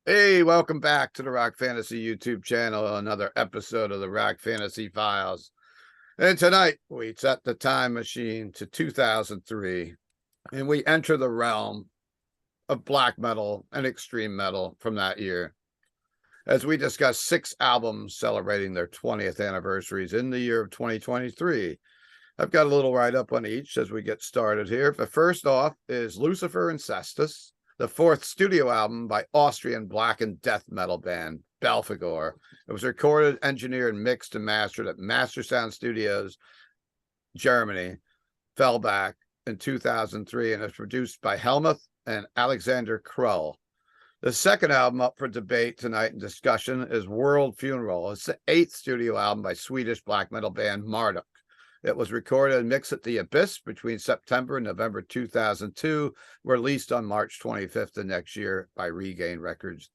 Hey, welcome back to the Rock Fantasy YouTube channel. Another episode of the Rock Fantasy Files. And tonight we set the time machine to 2003 and we enter the realm of black metal and extreme metal from that year as we discuss 6 albums celebrating their 20th anniversaries in the year of 2023. I've got a little write up on each as we get started here. But first off is Lucifer and Cestus, the 4th studio album by Austrian black and death metal band Belphegor. It was recorded, engineered, mixed, and mastered at Master Sound Studios, Germany, Fellbach in 2003, and it's produced by Helmuth and Alexander Krull. The second album up for debate tonight and discussion is World Funeral. It's the 8th studio album by Swedish black metal band Marduk. It was recorded and mixed at the Abyss between September and November 2002, released on March 25th of next year by Regain Records.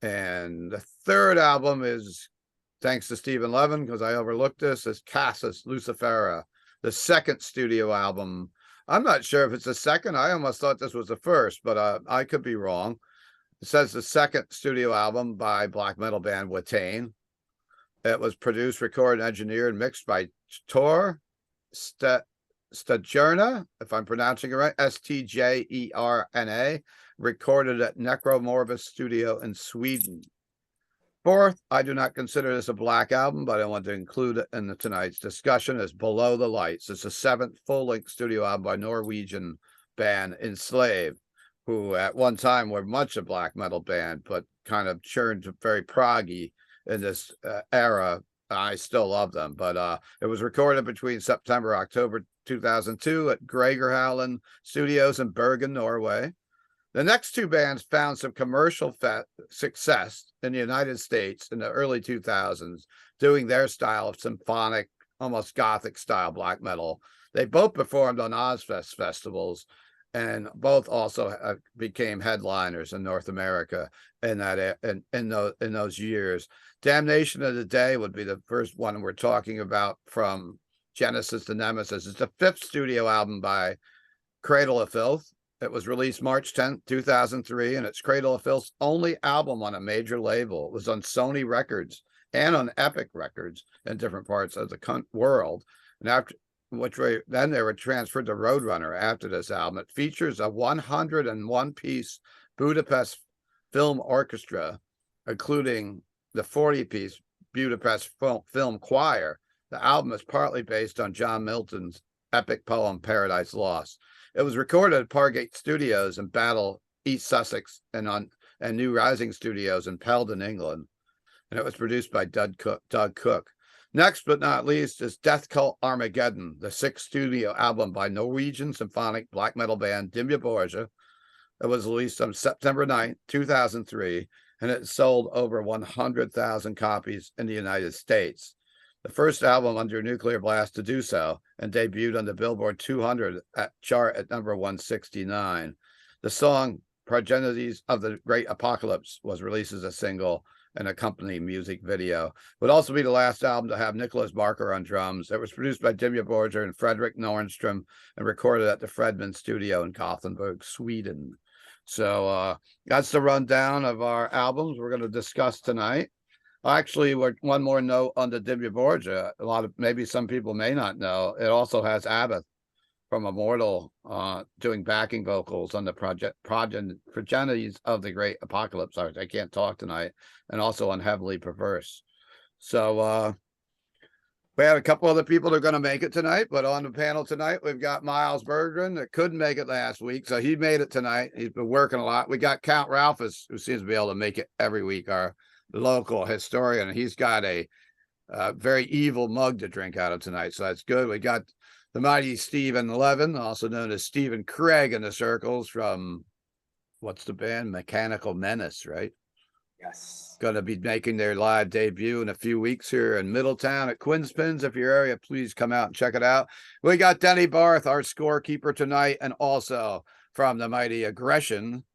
And the third album is, thanks to Stephen Levin, because I overlooked this, is Casus Lucifera, the 2nd studio album. I'm not sure if it's the second. I almost thought this was the first, but I could be wrong. It says the 2nd studio album by black metal band Watain. It was produced, recorded, engineered, and mixed by Tor Stjerna, if I'm pronouncing it right, Stjerna, recorded at Necromorphous Studio in Sweden. Fourth, I do not consider this a black album, but I want to include it in tonight's discussion, is Below the Lights. It's the 7th full-length studio album by Norwegian band Enslaved, who at one time were much a black metal band, but kind of churned to very proggy in this era. I still love them, but it was recorded between September and October 2002 at Gregerhallen Studios in Bergen, Norway. The next 2 bands found some commercial success in the United States in the early 2000s, doing their style of symphonic, almost gothic style black metal. They both performed on Ozfest festivals, and both also became headliners in North America in those years. Damnation of the Day would be the first one we're talking about from Genesis to Nemesis. It's the 5th studio album by Cradle of Filth. It was released March 10th, 2003, and it's Cradle of Filth's only album on a major label. It was on Sony Records and on Epic Records in different parts of the world. And after then they were transferred to Roadrunner after this album. It features a 101-piece Budapest film orchestra, including the 40-piece Budapest film choir. The album is partly based on John Milton's epic poem Paradise Lost. It was recorded at Pargate Studios in Battle, East Sussex, and New Rising Studios in Peldon, England. And it was produced by Doug Cook. Next but not least is Death Cult Armageddon, the 6th studio album by Norwegian symphonic black metal band Dimmu Borgir. It was released on September 9th, 2003, and it sold over 100,000 copies in the United States. The first album under Nuclear Blast to do so, and debuted on the Billboard 200 chart at number 169. The song Progenies of the Great Apocalypse was released as a single and accompanying music video. Would also be the last album to have Nicholas Barker on drums. It was produced by Dimmu Borgir and Fredrik Nordstrom and recorded at the Fredman Studio in Gothenburg, Sweden. So that's the rundown of our albums we're going to discuss tonight. Actually, one more note on the Dimmu Borgir. Maybe some people may not know, it also has Abbott from Immortal doing backing vocals on the Progenies of the Great Apocalypse. I can't talk tonight. And also on Heavily Perverse. So we had a couple other people that are going to make it tonight, but on the panel tonight, we've got Miles Berggren that couldn't make it last week. So he made it tonight. He's been working a lot. We got Count Ralphus, who seems to be able to make it every week, our local historian. He's got a very evil mug to drink out of tonight. So that's good. We got the mighty Stephen Levin, also known as Stephen Craig in the circles, from what's the band? Mechanical Menace, right? Yes. Going to be making their live debut in a few weeks here in Middletown at Quinspins. If you're area, please come out and check it out. We got Denny Barth, our scorekeeper tonight, and also from the mighty Aggression,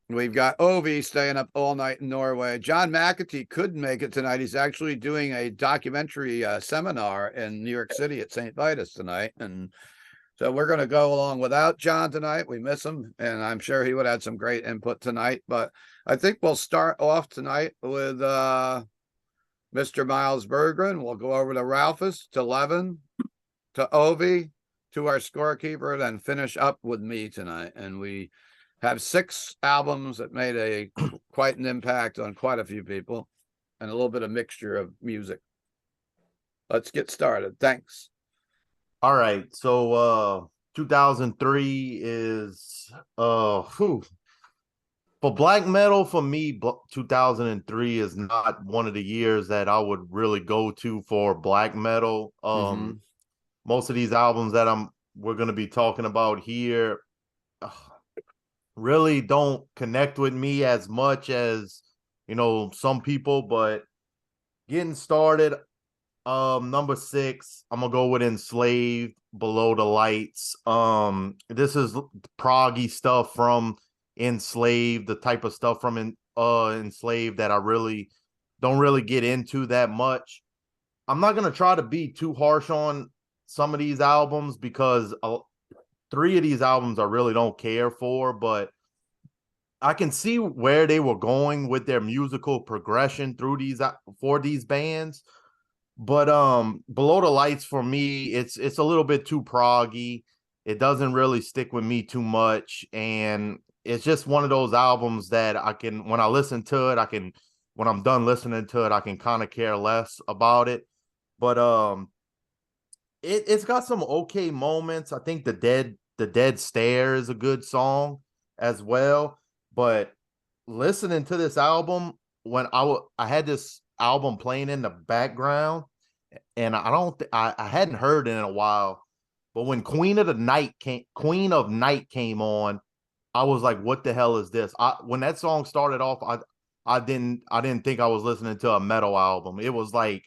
we've got Ovi staying up all night in Norway. John McAtee couldn't make it tonight. He's actually doing a documentary seminar in New York City at St. Vitus tonight. And So we're going to go along without John tonight. We miss him, and I'm sure he would have some great input tonight. But I think we'll start off tonight with Mr. Miles Berggren. We'll go over to Ralphus, to Levin, to Ovi, to our scorekeeper, then finish up with me tonight. And we have 6 albums that made quite an impact on quite a few people, and a little bit of mixture of music. Let's get started. Thanks. All right. So 2003 is for black metal. For me, 2003 is not one of the years that I would really go to for black metal. Most of these albums that we're going to be talking about here really don't connect with me as much as, some people. But getting started, number 6, I'm gonna go with Enslaved, Below the Lights. This is proggy stuff from Enslaved, the type of stuff from Enslaved that I really don't really get into that much. I'm not gonna try to be too harsh on some of these albums because 3 of these albums I really don't care for, but I can see where they were going with their musical progression through for these bands. But Below the Lights, for me, it's a little bit too proggy. It doesn't really stick with me too much, and it's just one of those albums that when I listen to it, when I'm done listening to it, I can kind of care less about it. But it's got some okay moments. I think the Dead Stare is a good song as well. But listening to this album, when I had this album playing in the background, and I hadn't heard it in a while, but when Queen of Night came on, I was like, what the hell is this? When that song started off, I didn't think I was listening to a metal album. It was like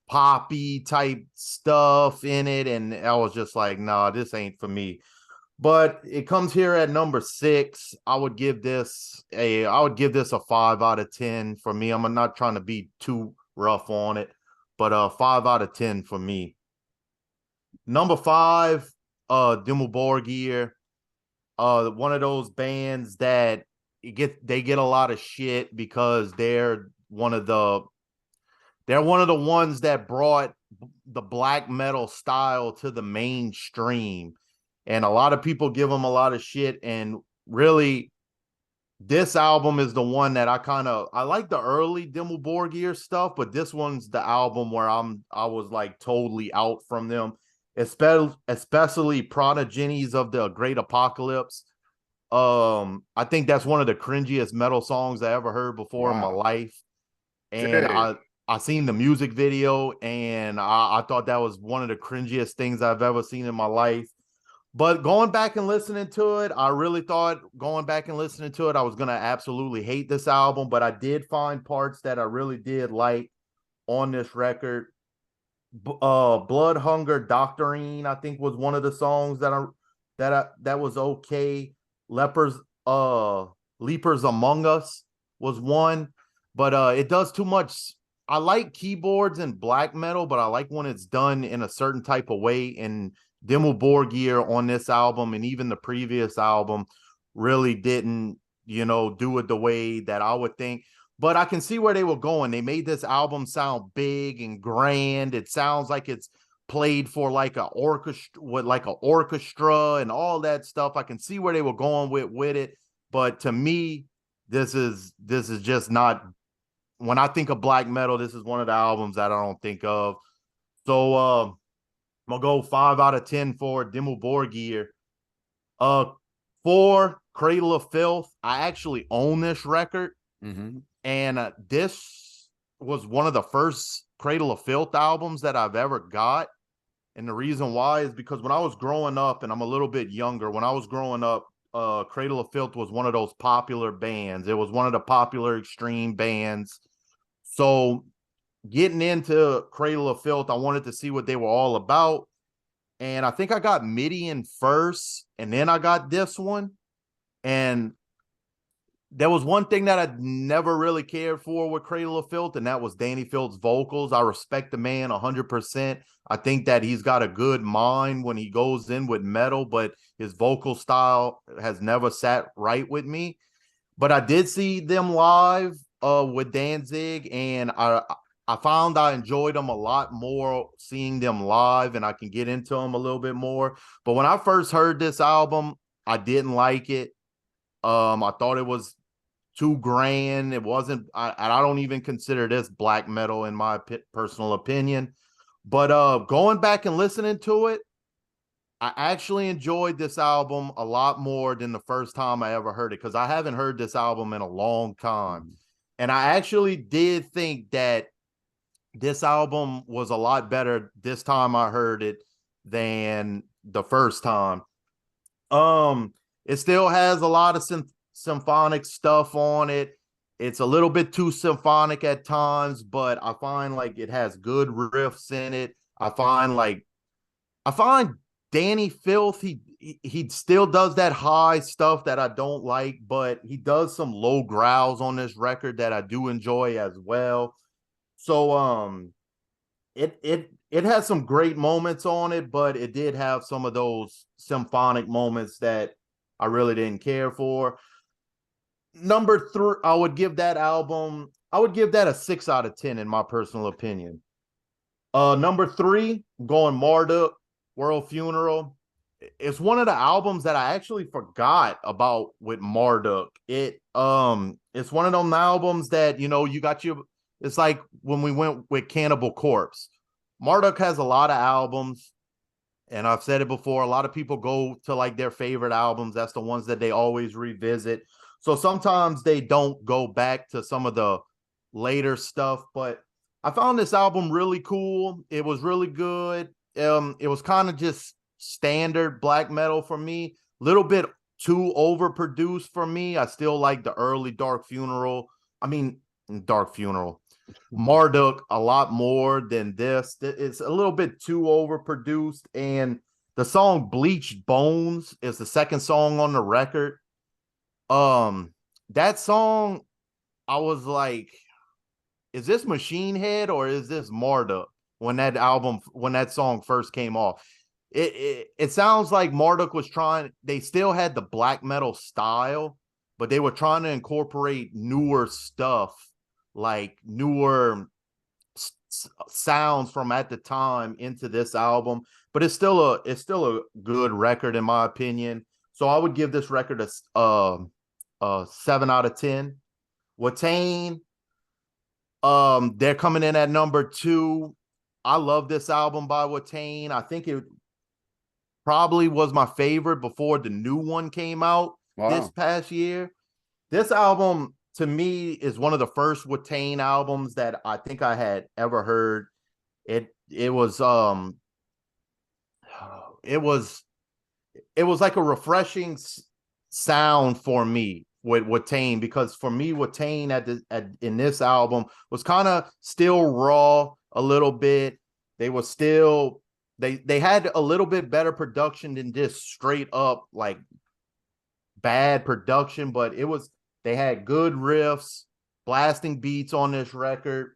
poppy type stuff in it, and I was just like, nah, this ain't for me. But it comes here at number 6. I would give this a 5 out of 10 for me. I'm not trying to be too rough on it, but 5 out of 10 for me. Number 5, Dimmu Borgir, one of those bands that they get a lot of shit because they're one of the ones that brought the black metal style to the mainstream. And a lot of people give them a lot of shit. And really, this album is the one that I like the early Dimmu Borgir stuff, but this one's the album where I was like totally out from them, especially Progenies of the Great Apocalypse. I think that's one of the cringiest metal songs I ever heard before in my life. And I seen the music video, and I thought that was one of the cringiest things I've ever seen in my life. But going back and listening to it, I really thought I was going to absolutely hate this album, but I did find parts that I really did like on this record. Blood Hunger Doctrine, I think, was one of the songs that was okay. Leapers Among Us was one, but it does too much. I like keyboards and black metal, but I like when it's done in a certain type of way. And Dimmu Borgir on this album and even the previous album really didn't, do it the way that I would think. But I can see where they were going. They made this album sound big and grand. It sounds like it's played for like an orchestra and all that stuff. I can see where they were going with it. But to me, this is just not. When I think of black metal, this is one of the albums that I don't think of. So I'm gonna go 5 out of 10 for Dimmu Borgir. 4, Cradle of Filth. I actually own this record, and this was one of the first Cradle of Filth albums that I've ever got. And the reason why is because when I was growing up, and I'm a little bit younger, when I was growing up, Cradle of Filth was one of those popular bands. It was one of the popular extreme bands. So getting into Cradle of Filth, I wanted to see what they were all about. And I think I got Midian first, and then I got this one. And there was one thing that I never really cared for with Cradle of Filth, and that was Danny Filth's vocals. I respect the man 100%. I think that he's got a good mind when he goes in with metal, but his vocal style has never sat right with me. But I did see them live with Danzig, and I found I enjoyed them a lot more seeing them live, and I can get into them a little bit more. But when I first heard this album, I didn't like it. I thought it was too grand. It wasn't. I don't even consider this black metal in my personal opinion. But going back and listening to it, I actually enjoyed this album a lot more than the first time I ever heard it, because I haven't heard this album in a long time. And I actually did think that this album was a lot better this time I heard it than the first time. It still has a lot of symphonic stuff on it. It's a little bit too symphonic at times, but I find like it has good riffs in it. I find Danny Filth, he still does that high stuff that I don't like, but he does some low growls on this record that I do enjoy as well. So it has some great moments on it, but it did have some of those symphonic moments that I really didn't care for. Number 3, I would give that a 6 out of 10 in my personal opinion. Number 3, I'm going Marduk, World Funeral. It's one of the albums that I actually forgot about with Marduk. It's one of them albums that, you got your, it's like when we went with Cannibal Corpse. Marduk has a lot of albums, and I've said it before, a lot of people go to like their favorite albums. That's the ones that they always revisit. So sometimes they don't go back to some of the later stuff, but I found this album really cool. It was really good. It was kind of just standard black metal for me, a little bit too overproduced for me. I still like the early Dark Funeral, Marduk a lot more than this. It's a little bit too overproduced. And the song Bleached Bones is the second song on the record. That song, I was like, is this Machine Head or is this Marduk? When that song first came off, it sounds like Marduk was trying, they still had the black metal style, but they were trying to incorporate newer stuff, like newer sounds from at the time into this album. But it's still a good record in my opinion. So I would give this record a 7 out of 10. Watain, they're coming in at number 2. I love this album by Watain. I think it probably was my favorite before the new one came out this past year. This album, to me, is one of the first Watain albums that I think I had ever heard. It was like a refreshing sound for me with Watain, because for me, Watain in this album was kind of still raw a little bit. They were still they had a little bit better production than just straight up like bad production, but they had good riffs, blasting beats on this record.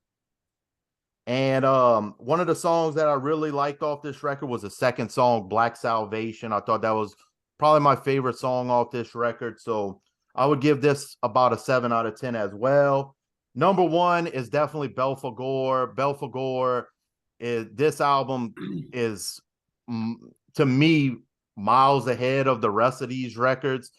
And one of the songs that I really liked off this record was the second song, Black Salvation. I thought that was probably my favorite song off this record. So I would give this about a 7 out of 10 as well. Number 1 is definitely Belphegor. Belphegor this album is, to me, miles ahead of the rest of these records.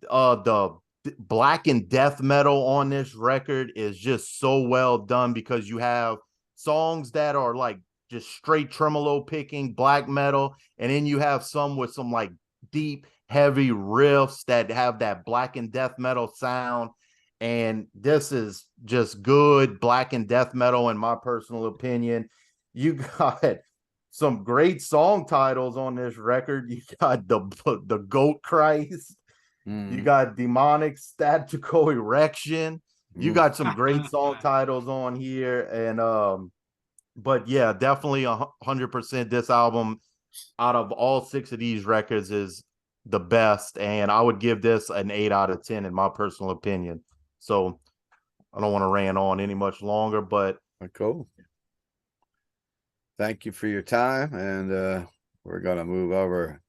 The black and death metal on this record is just so well done, because you have songs that are like just straight tremolo picking black metal, and then you have some with some like deep heavy riffs that have that black and death metal sound. And this is just good black and death metal in my personal opinion. You got some great song titles on this record. You got the Goat Christ. You got Demonic Statical Erection. You got some great song titles on here. And but yeah, definitely 100% this album out of all 6 of these records is the best, and I would give this an 8 out of 10 in my personal opinion. So I don't want to rant on any much longer, but Cool. Thank you for your time, and we're gonna move over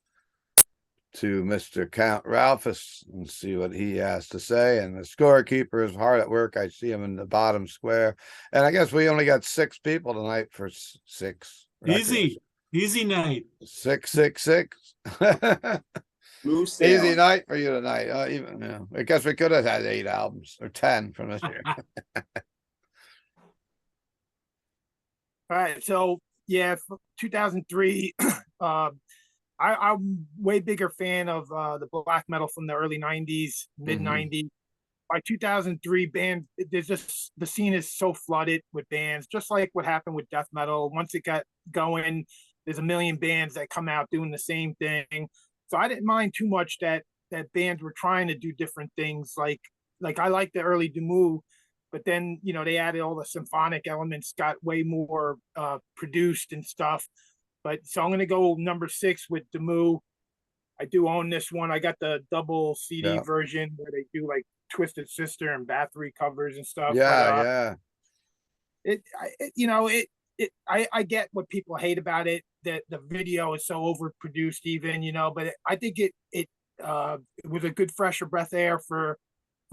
to Mr. Count Ralphus and see what he has to say. And the scorekeeper is hard at work. I see him in the bottom square. And I guess we only got 6 people tonight for 6. Easy night. 666. Easy night for you tonight. I guess we could have had 8 albums or 10 from this year. All right, so yeah, 2003. I'm way bigger fan of the black metal from the early '90s, mid '90s. By 2003, band there's just the scene is so flooded with bands, just like what happened with death metal. Once it got going, there's a million bands that come out doing the same thing. So I didn't mind too much that bands were trying to do different things. Like I like the early Demu, but then they added all the symphonic elements, got way more produced and stuff. But so I'm gonna go number 6 with Demu. I do own this one. I got the double CD version where they do like Twisted Sister and Bathory covers and stuff. Yeah, I get what people hate about it, that the video is so overproduced even, but I think it was a good fresher breath of air for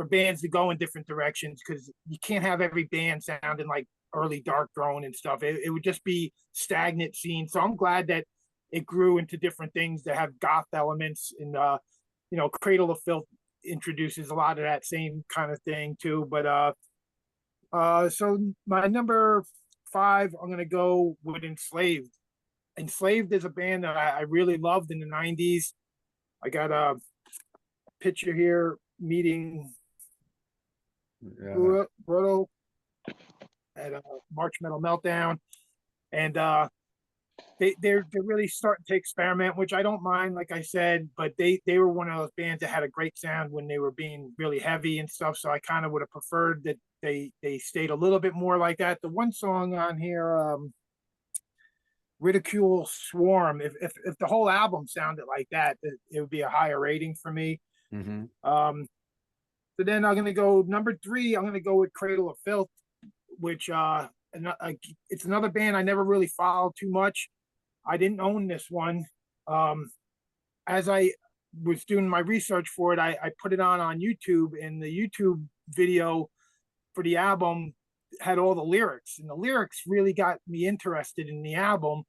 bands to go in different directions, because you can't have every band sounding like early Dark Throne and stuff. It would just be stagnant scene. So I'm glad that it grew into different things that have goth elements, and Cradle of Filth introduces a lot of that same kind of thing too. But so my number 5, I'm gonna go with Enslaved. Enslaved is a band that I really loved in the '90s. I got a picture here meeting Brodo at March Metal Meltdown, and they're really starting to experiment, which I don't mind, like I said, but they were one of those bands that had a great sound when they were being really heavy and stuff. So I kind of would have preferred that they stayed a little bit more like that. The one song on here, Ridicule Swarm, if the whole album sounded like that, it would be a higher rating for me. So then I'm gonna go number 3. I'm gonna go with Cradle of Filth, which it's another band I never really followed too much. I didn't own this one. As I was doing my research for it, I put it on YouTube, and the YouTube video for the album had all the lyrics, and the lyrics really got me interested in the album.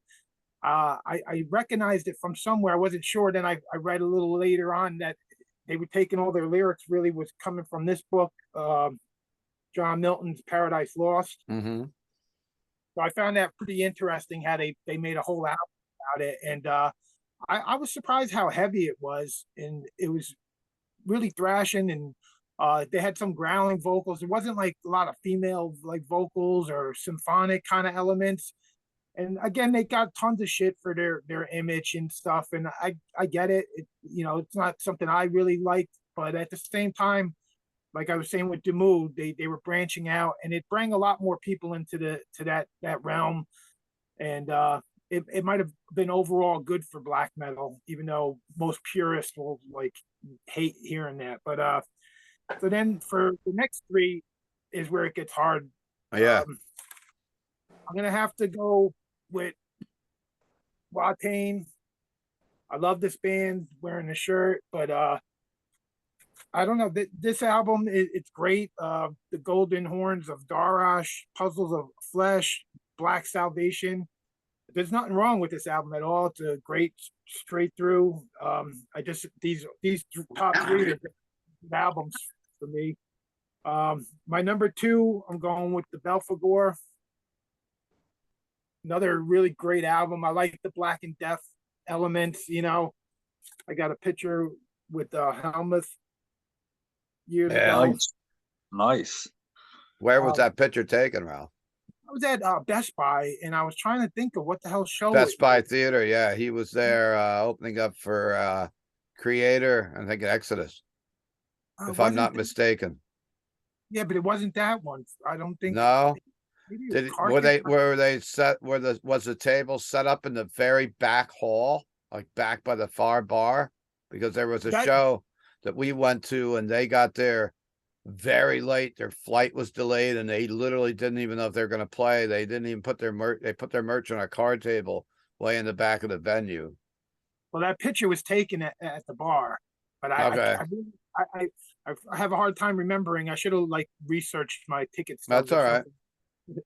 I recognized it from somewhere. I wasn't sure. Then I read a little later on that they were taking all their lyrics really was coming from this book, John Milton's Paradise Lost. So I found that pretty interesting how they made a whole album about it. And I was surprised how heavy it was. And it was really thrashing, and they had some growling vocals. It wasn't like a lot of female like vocals or symphonic kind of elements. And again, they got tons of shit for their image and stuff. And I get it. It's not something I really liked, but at the same time, like I was saying with Demu, they were branching out, and it bring a lot more people into that realm. And it might have been overall good for black metal, even though most purists will like hate hearing that. But so then for the next 3 is where it gets hard. I'm gonna have to go with Watain. I love this band, wearing the shirt, but I don't know. This album, it's great. The Golden Horns of Darash, Puzzles of Flesh, Black Salvation. There's nothing wrong with this album at all. It's a great straight through. These top 3 are albums for me. My number 2, I'm going with the Belphegor. Another really great album. I like the Black and Death elements. I got a picture with Helmuth years ago. Nice. Where was that picture taken, Ralph? I was at Best Buy, and I was trying to think of what the hell show. Best Buy Theater. Yeah, he was there opening up for Creator, I think, Exodus, if I'm not mistaken. Yeah, but it wasn't that one. I don't think. No. Was the table set up in the very back hall, like back by the far bar? because there was a That- show that we went to and they got there very late. Their flight was delayed and they literally didn't even know if they're going to play. They didn't even put their merch. They put their merch on a card table way in the back of the venue. Well, that picture was taken at the bar, but Okay. I have a hard time remembering. I should have like researched my ticket stubs That's or all right. something.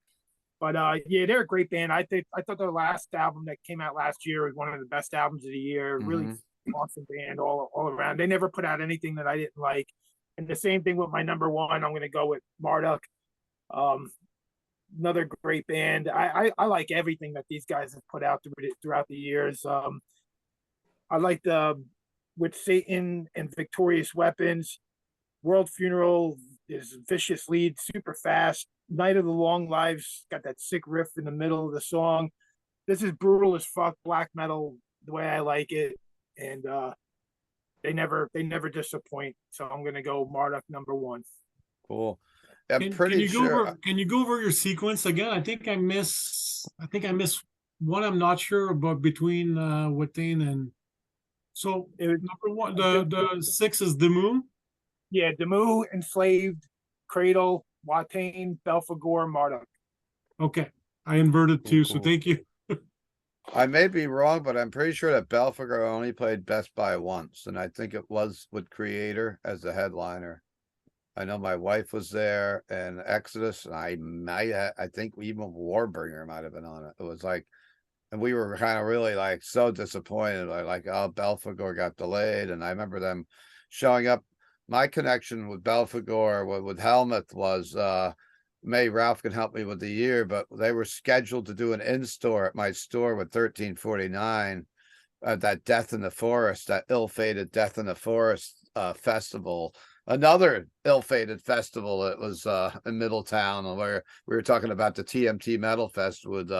But yeah, they're a great band. I thought their last album that came out last year was one of the best albums of the year. Really Mhm. awesome band all around. They never put out anything that I didn't like. And the same thing with my number one. I'm going to go with Marduk. Another great band. I like everything that these guys have put out throughout the years. I like the with Satan and Victorious Weapons. World Funeral is vicious lead, super fast. Night of the Long Lives got that sick riff in the middle of the song. This is brutal as fuck black metal the way I like it, and they never disappoint. So I'm gonna go Marduk number one. Cool. I'm Can pretty you go sure. over can you go over your sequence again? I think I miss one. I'm not sure about between Watain and so It was, number one, the 6 is the moon. yeah, Demu, Enslaved, Cradle, Watain, Belphegor, Marduk. Okay. I inverted Cool, too, cool. so thank you. I may be wrong, but I'm pretty sure that Belphegor only played Best Buy once, and I think it was with Creator as the headliner. I know my wife was there, and Exodus, and I think even Warbringer might have been on it. It was like, and we were kind of really like so disappointed. Like, oh, Belphegor got delayed, and I remember them showing up. My connection with Belphegor with Helmuth was May Ralph can help me with the year, but they were scheduled to do an in-store at my store with 1349, that Death in the Forest, that ill-fated Death in the Forest festival. Another ill-fated festival that was in Middletown, where we were talking about the TMT Metal Fest with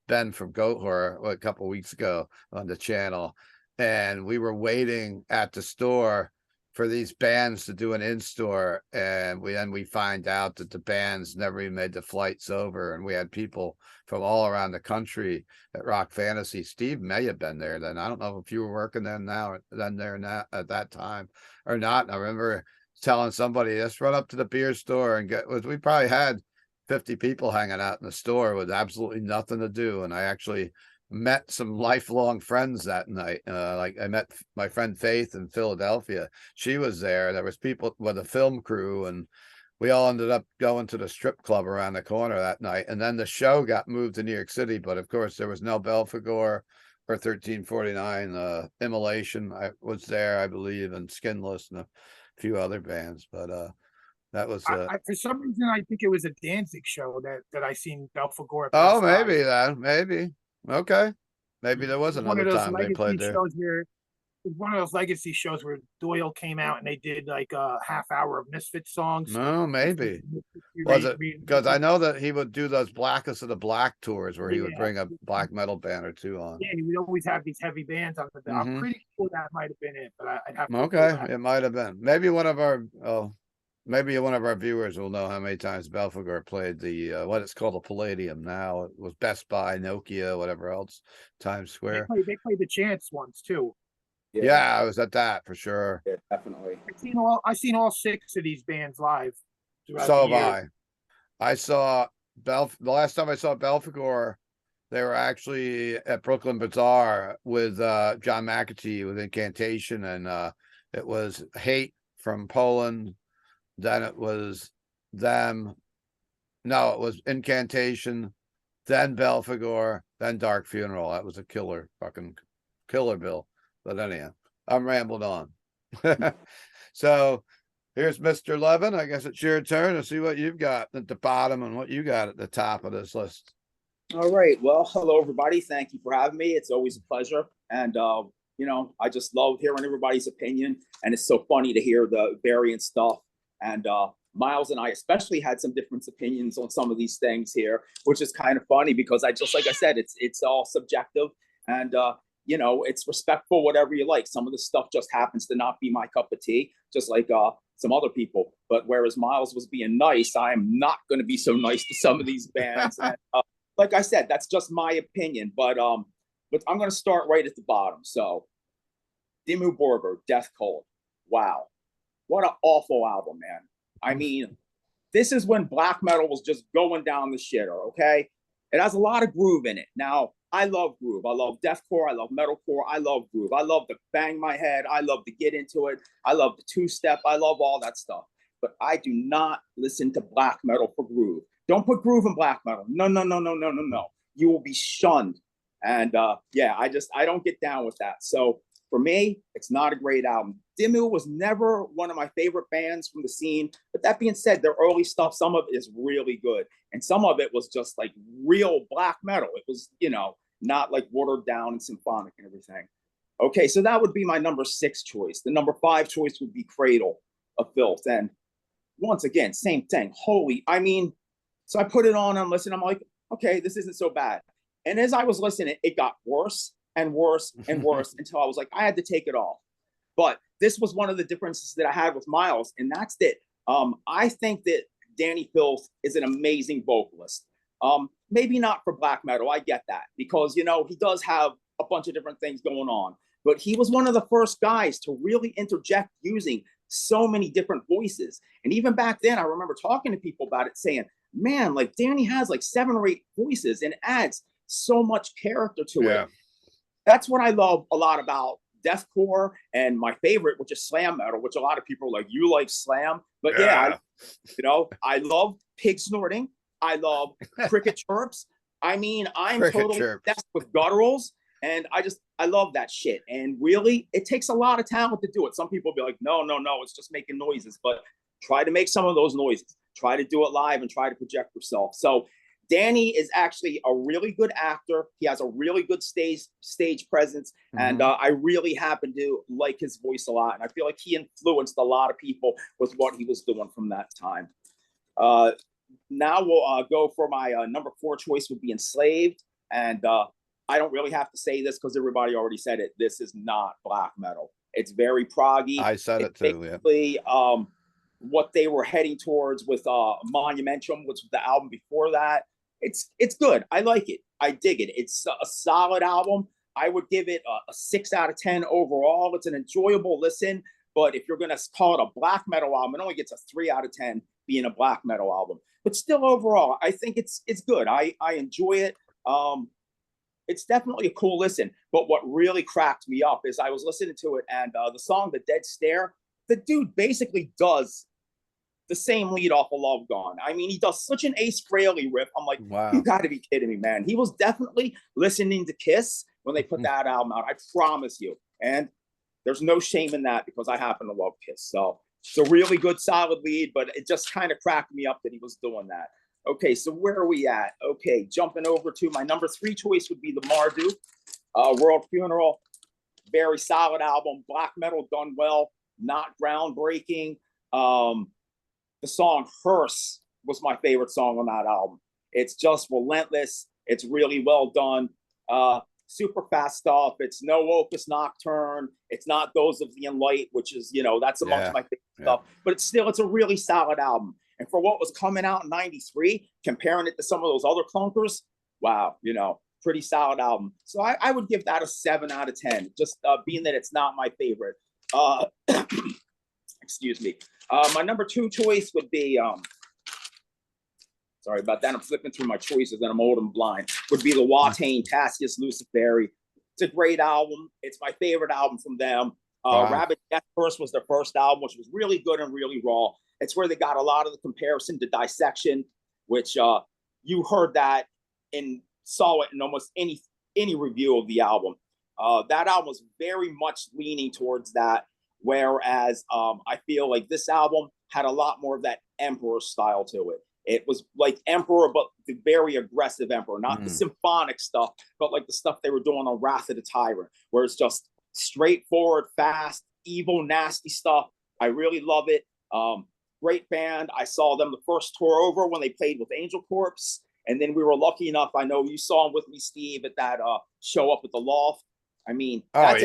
Ben from Goat Horror a couple weeks ago on the channel. And we were waiting at the store for these bands to do an in-store, and we find out that the bands never even made the flights over, and we had people from all around the country at Rock Fantasy. Steve may have been there then. I don't know if you were working there now at that time or not. And I remember telling somebody, let's run up to the beer store and we probably had 50 people hanging out in the store with absolutely nothing to do. And I actually met some lifelong friends that night. Like I met my friend Faith in Philadelphia. She was there. There was people with a film crew, and we all ended up going to the strip club around the corner that night. And then the show got moved to New York City, but of course there was no Belphegor or 1349. Immolation I was there, I believe, and Skinless and a few other bands. But that was For some reason I think it was a Danzig show that I seen Belphegor. oh, maybe that, maybe. Okay. Maybe there was One of another those time they played legacy there. shows where one of those legacy shows where Doyle came out and they did like a half hour of Misfit songs. No, maybe. Was it because I know that he would do those Blackest of the Black tours where he would bring a black metal band or two on. Yeah, he would always have these heavy bands on the bill. I'm pretty sure that might have been it, but I'd have to Okay, it might have been. Maybe one of our viewers will know how many times Belphegor played the what it's called, a Palladium now. It was Best Buy, Nokia, whatever else, Times Square. They played the Chance ones too. Yeah, I was at that for sure. Yeah, definitely. I've seen all 6 of these bands live. So have I. I saw the last time I saw Belphegor, they were actually at Brooklyn Bazaar with John McAtee with Incantation, and it was Hate from Poland. Then it was them. No, it was Incantation, then Belphegor, then Dark Funeral. That was a fucking killer bill. But anyhow, I'm rambling on. So here's Mr. Levin. I guess it's your turn to see what you've got at the bottom and what you got at the top of this list. All right. Well, hello, everybody. Thank you for having me. It's always a pleasure. And, I just love hearing everybody's opinion. And it's so funny to hear the variant stuff. And Miles and I especially had some different opinions on some of these things here, which is kind of funny because like I said, it's all subjective. And, it's respectful, whatever you like. Some of the stuff just happens to not be my cup of tea, just like some other people. But whereas Miles was being nice, I am not going to be so nice to some of these bands. And, like I said, that's just my opinion. But I'm going to start right at the bottom. So Dimmu Borgir, Death Cold. Wow. What an awful album, man. I mean, this is when black metal was just going down the shitter, okay? It has a lot of groove in it. Now, I love groove. I love deathcore. I love metalcore. I love groove. I love to bang my head. I love to get into it. I love the two-step. I love all that stuff. But I do not listen to black metal for groove. Don't put groove in black metal. No, no, no, no, no, no, no. You will be shunned. And yeah, I don't get down with that. So for me, it's not a great album. Dimmu was never one of my favorite bands from the scene. But that being said, their early stuff, some of it is really good. And some of it was just like real black metal. It was, you know, not like watered down and symphonic and everything. Okay, so that would be my number 6 choice. The number 5 choice would be Cradle of Filth. And once again, same thing. Holy, I mean, so I put it on and listen. I'm like, okay, this isn't so bad. And as I was listening, it got worse and worse and worse until I was like, I had to take it off. But this was one of the differences that I had with Miles, and that's that I think that Danny Filth is an amazing vocalist. Maybe not for black metal, I get that, because, you know, he does have a bunch of different things going on. But he was one of the first guys to really interject using so many different voices. And even back then, I remember talking to people about it saying, man, like Danny has like 7 or 8 voices and adds so much character to it. That's what I love a lot about deathcore, and my favorite, which is slam metal, which a lot of people are like, you like slam? But yeah, you know, I love pig snorting. I love cricket chirps. I mean, I'm totally obsessed with gutturals, and I love that shit. And really, it takes a lot of talent to do it. Some people be like, no, no, no, it's just making noises. But try to make some of those noises. Try to do it live and try to project yourself. So Danny is actually a really good actor. He has a really good stage presence. And I really happen to like his voice a lot. And I feel like he influenced a lot of people with what he was doing from that time. Now we'll go for my number 4 choice would be Enslaved. And I don't really have to say this because everybody already said it. This is not black metal. It's very proggy. I said it too. Basically, what they were heading towards with Monumentum, which was the album before that. It's good. I like it. I dig it. It's a solid album. I would give it a 6 out of 10 overall. It's an enjoyable listen. But if you're going to call it a black metal album, it only gets a 3 out of 10 being a black metal album. But still, overall, I think it's good. I enjoy it. It's definitely a cool listen. But what really cracked me up is I was listening to it, and the song "The Dead Stare," the dude basically does the same lead off of Love Gone. I mean, he does such an Ace Frehley riff. I'm like, wow, you got to be kidding me, man. He was definitely listening to Kiss when they put that album out. I promise you. And there's no shame in that because I happen to love Kiss. So it's a really good, solid lead, but it just kind of cracked me up that he was doing that. Okay, so where are we at? Okay, jumping over to my number 3 choice would be the Marduk, World Funeral. Very solid album, black metal done well, not groundbreaking. The song Hearse was my favorite song on that album. It's just relentless. It's really well done. Super fast stuff. It's no Opus Nocturne. It's not Those of the Enlight, which is, you know, that's amongst my favorite stuff. But it's a really solid album. And for what was coming out in '93, comparing it to some of those other clunkers, wow, you know, pretty solid album. So I would give that a 7 out of 10, just being that it's not my favorite. Excuse me. My number 2 choice would be, sorry about that, I'm flipping through my choices and I'm old and blind, would be the Watain Cassius Luciferi. It's a great album. It's my favorite album from them. Rabid Death Curse was their first album, which was really good and really raw. It's where they got a lot of the comparison to Dissection, which you heard that and saw it in almost any review of the album. That album was very much leaning towards that, whereas I feel like this album had a lot more of that Emperor style to it. It was like Emperor, but the very aggressive Emperor, not the symphonic stuff, but like the stuff they were doing on Wrath of the Tyrant, where it's just straightforward, fast, evil, nasty stuff. I really love it. Great band. I saw them the first tour over when they played with Angel Corpse. And then we were lucky enough, I know you saw them with me, Steve, at that show up at the Loft. I mean, that's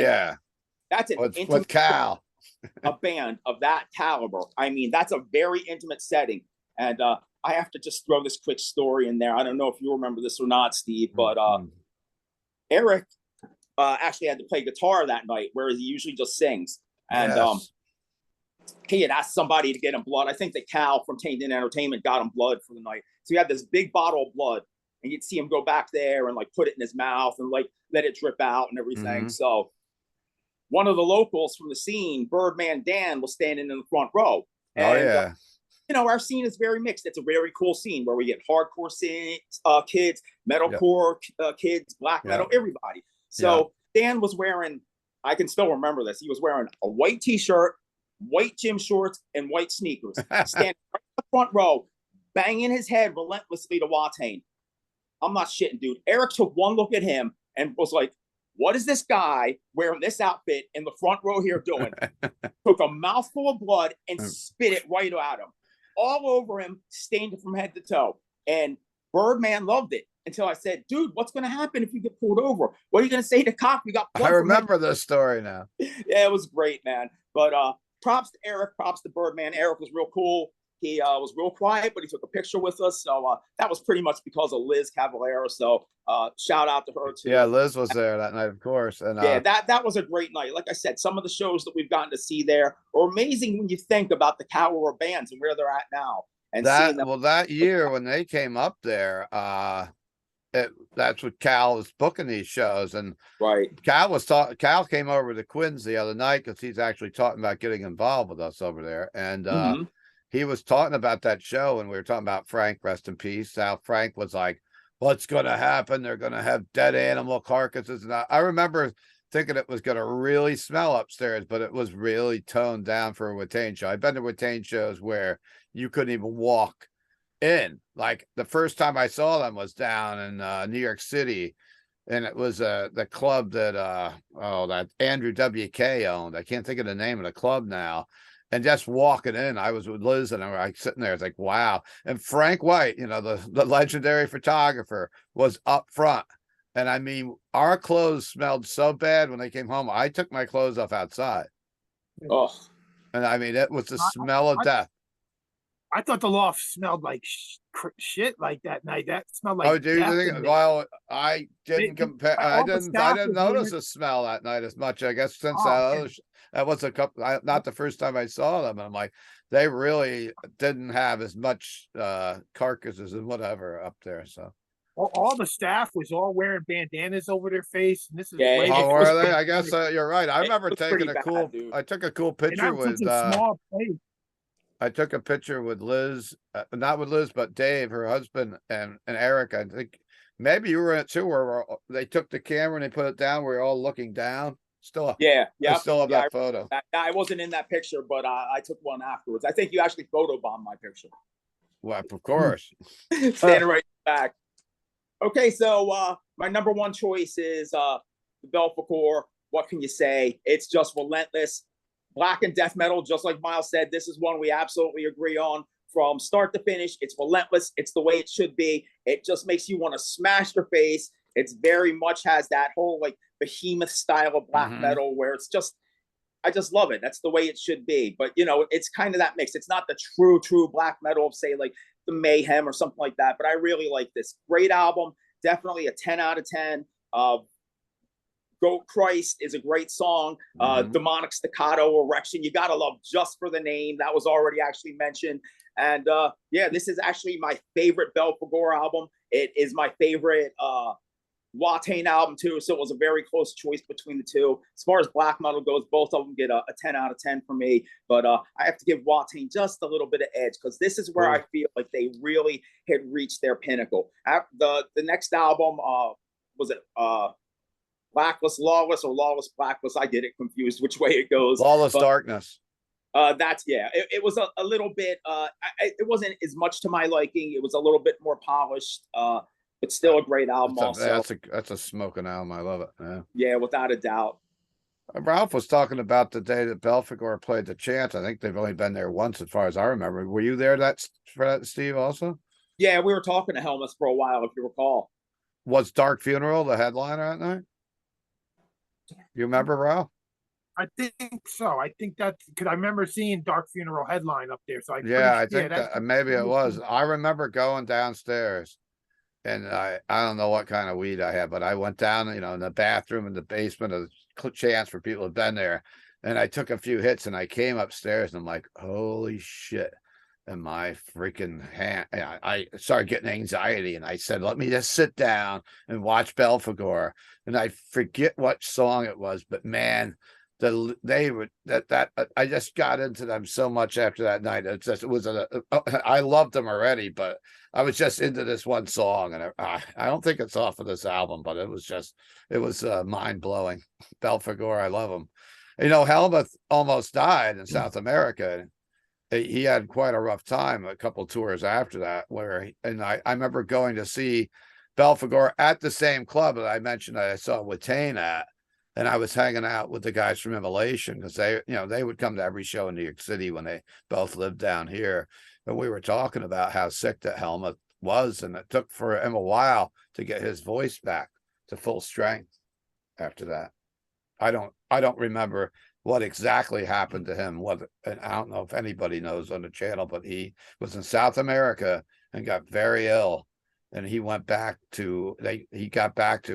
an intimate, with Cal. A band of that caliber. I mean, that's a very intimate setting. And I have to just throw this quick story in there. I don't know if you remember this or not, Steve, but Eric actually had to play guitar that night, whereas he usually just sings. And Yes. he had asked somebody to get him blood. I think that Cal from Tainted Entertainment got him blood for the night. So he had this big bottle of blood, and you'd see him go back there and like put it in his mouth and like let it drip out and everything. Mhm. So one of the locals from the scene, Birdman Dan, was standing in the front row. Oh And, yeah. you know, our scene is very mixed. It's a very cool scene where we get hardcore kids, metalcore kids, black metal, everybody. So Dan was wearing, I can still remember this. He was wearing a white t-shirt, white gym shorts, and white sneakers, standing right in the front row, banging his head relentlessly to Watain. I'm not shitting, dude. Eric took one look at him and was like, what is this guy wearing this outfit in the front row here doing? Took a mouthful of blood and spit it right at him. All over him, stained it from head to toe. And Birdman loved it until I said, dude, what's going to happen if you get pulled over? What are you going to say to cop? We got I remember this story now. Yeah, it was great, man. But props to Eric, props to Birdman. Eric was real cool. He was real quiet, but he took a picture with us. So that was pretty much because of Liz Cavallero. So shout out to her too. Yeah, Liz was there that night, of course. And yeah, that was a great night. Like I said, some of the shows that we've gotten to see there are amazing when you think about the caliber bands and where they're at now. And that them. well, that year when they came up there, that's what Cal was booking these shows, and right. Cal came over to Quinn's the other night because he's actually talking about getting involved with us over there, and he was talking about that show, and we were talking about Frank, rest in peace. How Frank was like, what's going to happen? They're going to have dead animal carcasses. And I remember thinking it was going to really smell upstairs, but it was really toned down for a Watain show. I've been to Watain shows where you couldn't even walk in. Like the first time I saw them was down in New York City. And it was the club that that Andrew WK owned. I can't think of the name of the club now. And just walking in, I was with Liz and I'm like sitting there. It's like, wow. And Frank White, you know, the legendary photographer, was up front. And I mean, our clothes smelled so bad when they came home. I took my clothes off outside. Oh. And I mean, it was the smell of death. I thought the loft smelled like shit like that night. That smelled like. Oh, do you think? Well, I didn't compare. I didn't notice the smell that night as much. I guess since that was a couple, not the first time I saw them. And I'm like, they really didn't have as much carcasses and whatever up there. So all the staff was all wearing bandanas over their face. And this is how were they? I guess you're right. I remember taking a cool. I took a cool picture with. Small place. I took a picture with Liz, not with Liz, but Dave, her husband, and Eric. I think maybe you were in it too, where they took the camera and they put it down. We were all looking down. Still, yeah. I still have that photo. I wasn't in that picture, but I took one afterwards. I think you actually photobombed my picture. Well, of course. Standing right back. Okay, so my number one choice is the Belfagor. What can you say? It's just relentless. Black and death metal, just like Miles said, this is one we absolutely agree on from start to finish. It's relentless. It's the way it should be. It just makes you want to smash your face. It's very much has that whole like behemoth style of black metal where it's just, I just love it. That's the way it should be. But you know, it's kind of that mix. It's not the true black metal of say like the Mayhem or something like that. But I really like this. Great album. Definitely a 10 out of 10. Goat Christ is a great song. Demonic Staccato Erection. You gotta love just for the name. That was already actually mentioned. And yeah, this is actually my favorite Belfagor album. It is my favorite Watain album too. So it was a very close choice between the two. As far as black metal goes, both of them get a 10 out of 10 for me. But I have to give Watain just a little bit of edge because this is where I feel like they really had reached their pinnacle. The next album was it Blackless Lawless or Lawless Blackless? I get it confused which way it goes. Lawless Darkness. That's it was a little bit it wasn't as much to my liking. It was a little bit more polished, but still a great album. That's a smoking album. I love it. Yeah, without a doubt. Ralph was talking about the day that Belfagor played the Chant. I think they've only been there once as far as I remember. Were you there for that, Steve, also? Yeah, we were talking to Helmus for a while, if you recall. Was Dark Funeral the headliner that night? You remember, Ralph? I think so. I think that's because I remember seeing Dark Funeral headline up there. So I think that maybe it was. I remember going downstairs and I don't know what kind of weed I had, but I went down, in the bathroom in the basement of the chance for people who've been there, and I took a few hits, and I came upstairs, and I'm like, holy shit. And my freaking hand, I started getting anxiety, and I said, let me just sit down and watch Belphegor. And I forget what song it was, but man, I just got into them so much after that night. I loved them already, but I was just into this one song, and I don't think it's off of this album, but it was mind blowing. Belphegor, I love them. Helmuth almost died in South America. He had quite a rough time a couple tours after that, I remember going to see Belphegor at the same club that I mentioned that I saw Watain at. And I was hanging out with the guys from Immolation because they would come to every show in New York City when they both lived down here. And we were talking about how sick that Helmut was, and it took for him a while to get his voice back to full strength after that. I don't remember what exactly happened to him. And I don't know if anybody knows on the channel, but he was in South America and got very ill. And he got back to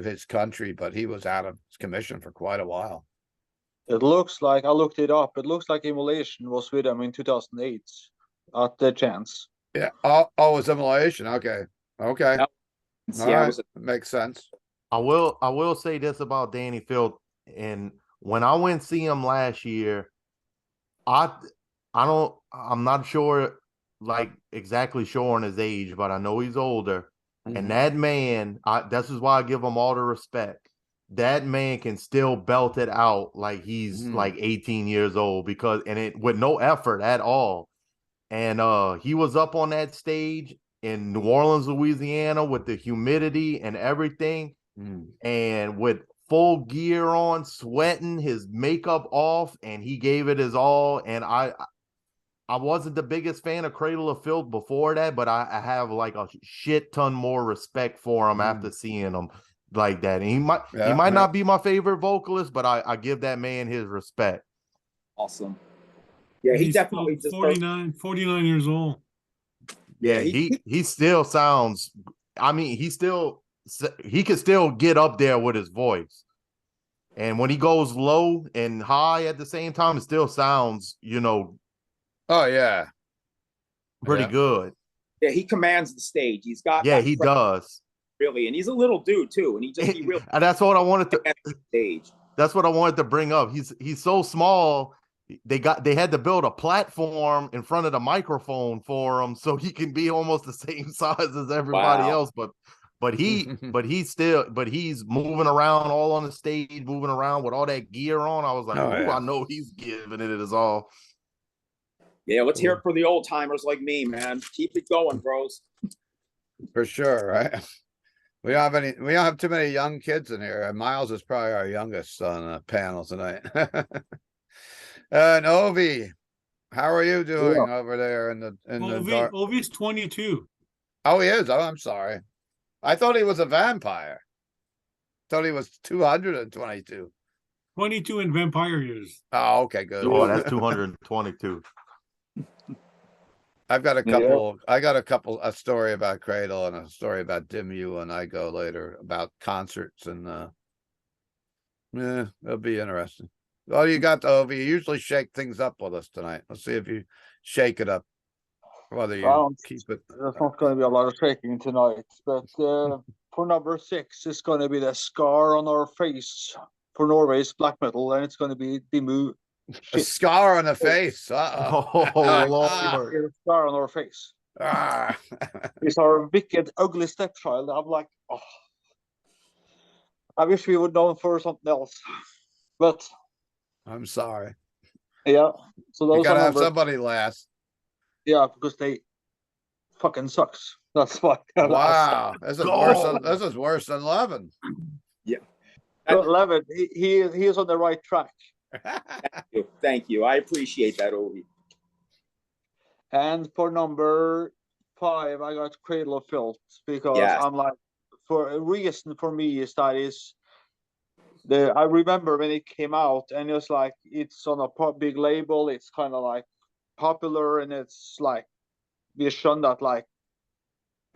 his country, but he was out of commission for quite a while. It looks like, I looked it up, it looks like Immolation was with him in 2008 at the chance. Yeah. Oh, it was Immolation. Okay. Yep. All right. Makes sense. I will say this about Danny Field, and when I went to see him last year, I'm not sure, like exactly sure on his age, but I know he's older. And that man, this is why I give him all the respect. That man can still belt it out like he's like 18 years old, with no effort at all. And he was up on that stage in New Orleans, Louisiana, with the humidity and everything, and with full gear on, sweating, his makeup off, and he gave it his all. And I wasn't the biggest fan of Cradle of Filth before that, but I have like a shit ton more respect for him after seeing him like that. And he might not be my favorite vocalist, but I give that man his respect. Awesome. Yeah, he definitely 49 years old. Yeah, he still sounds, I mean, he can still get up there with his voice. And when he goes low and high at the same time, it still sounds, Oh yeah, pretty good. Yeah, he commands the stage. He's got he does really, and he's a little dude too, and he really and that's what I wanted to stage. That's what I wanted to bring up. He's so small. They had to build a platform in front of the microphone for him so he can be almost the same size as everybody else. But he's moving around all on the stage, moving around with all that gear on. I was like, I know he's giving it his all. Yeah, let's hear it for the old timers like me, man. Keep it going, bros. For sure, right? We don't have too many young kids in here. Miles is probably our youngest on the panel tonight. And Ovi, how are you doing over there in the dark? Ovi's 22. Oh, he is. Oh, I'm sorry. I thought he was a vampire. Thought he was 222. 22 in vampire years. Oh, okay, good. Oh, that's 222. I've got a couple. I got a story about Cradle and a story about Dimmu, and I go later about concerts, and it'll be interesting. Well, you got the Ovi. You usually shake things up with us tonight. Let's see if you shake it up. Whether you keep it. There's not going to be a lot of shaking tonight, but for number 6, it's going to be the Scar on Our Face for Norway's black metal, and it's going to be Dimmu. A scar on the face. Uh-oh. Oh, Lord. A scar on our face. It's our wicked, ugly stepchild. I'm like, I wish we would know him for something else. But I'm sorry. Yeah. So those you gotta have somebody last. Yeah, because they fucking sucks. That's why. Wow. This is worse than Levin. Yeah. Levin, he is on the right track. Thank you. I appreciate that, Ovi. And for number 5, I got Cradle of Filth because I'm like, for a reason for me is I remember when it came out and it was like, it's on a big label, it's kind of like popular, and it's like we shown that like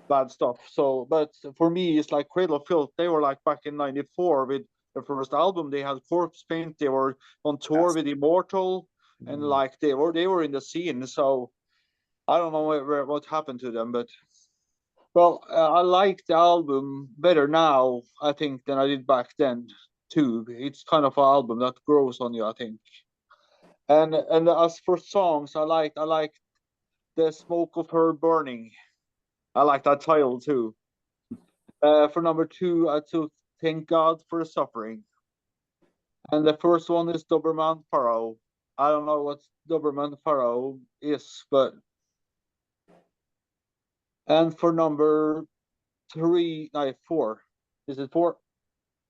bad stuff. So, but for me, it's like Cradle of Filth. They were like back in '94 with the first album. They had Corpse Paint. They were on tour Yes. with Immortal, and like they were in the scene. So I don't know what happened to them, but well, I like the album better now, I think, than I did back then too. It's kind of an album that grows on you, I think. And as for songs, I like The Smoke of Her Burning. I like that title too. For number two, I took Thank God for the Suffering. And the first one is Doberman Pharaoh. I don't know what Doberman Pharaoh is, but and for number three, no, four. Is it four?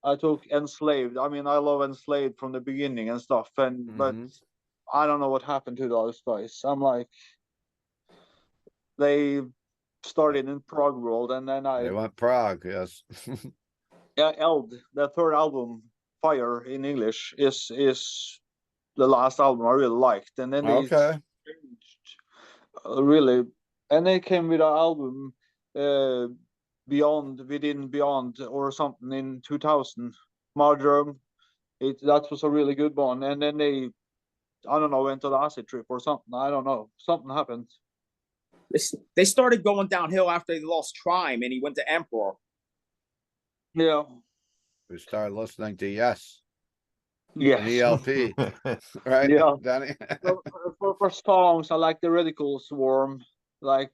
I took Enslaved. I mean, I love Enslaved from the beginning and stuff, and but I don't know what happened to those guys. I'm like, they started in prog world, and then They went Prague, yes. Eld, the third album, Fire in English, is the last album I really liked, and then they Okay. changed, really, and they came with an album, Beyond or something in 2000, Marjoram. That was a really good one, and then they, I don't know, went to the acid trip or something. I don't know, something happened. They started going downhill after they lost Trime, and he went to Emperor. Yeah. We started listening to Yes, an Yes. ELP, right? Yeah. Danny? For songs, I like the Radical Swarm, like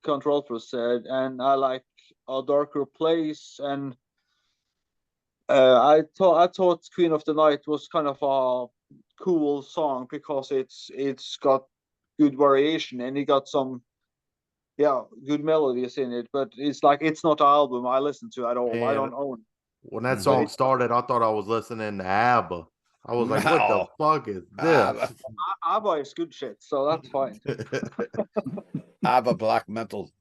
Control for said, and I like A Darker Place, and I thought Queen of the Night was kind of a cool song because it's got good variation and it got some good melodies in it, but it's like it's not an album I listen to at all. I don't own. When that song started, I thought I was listening to ABBA. I was like, what the fuck is this? ABBA is good shit, so that's fine. ABBA black metal.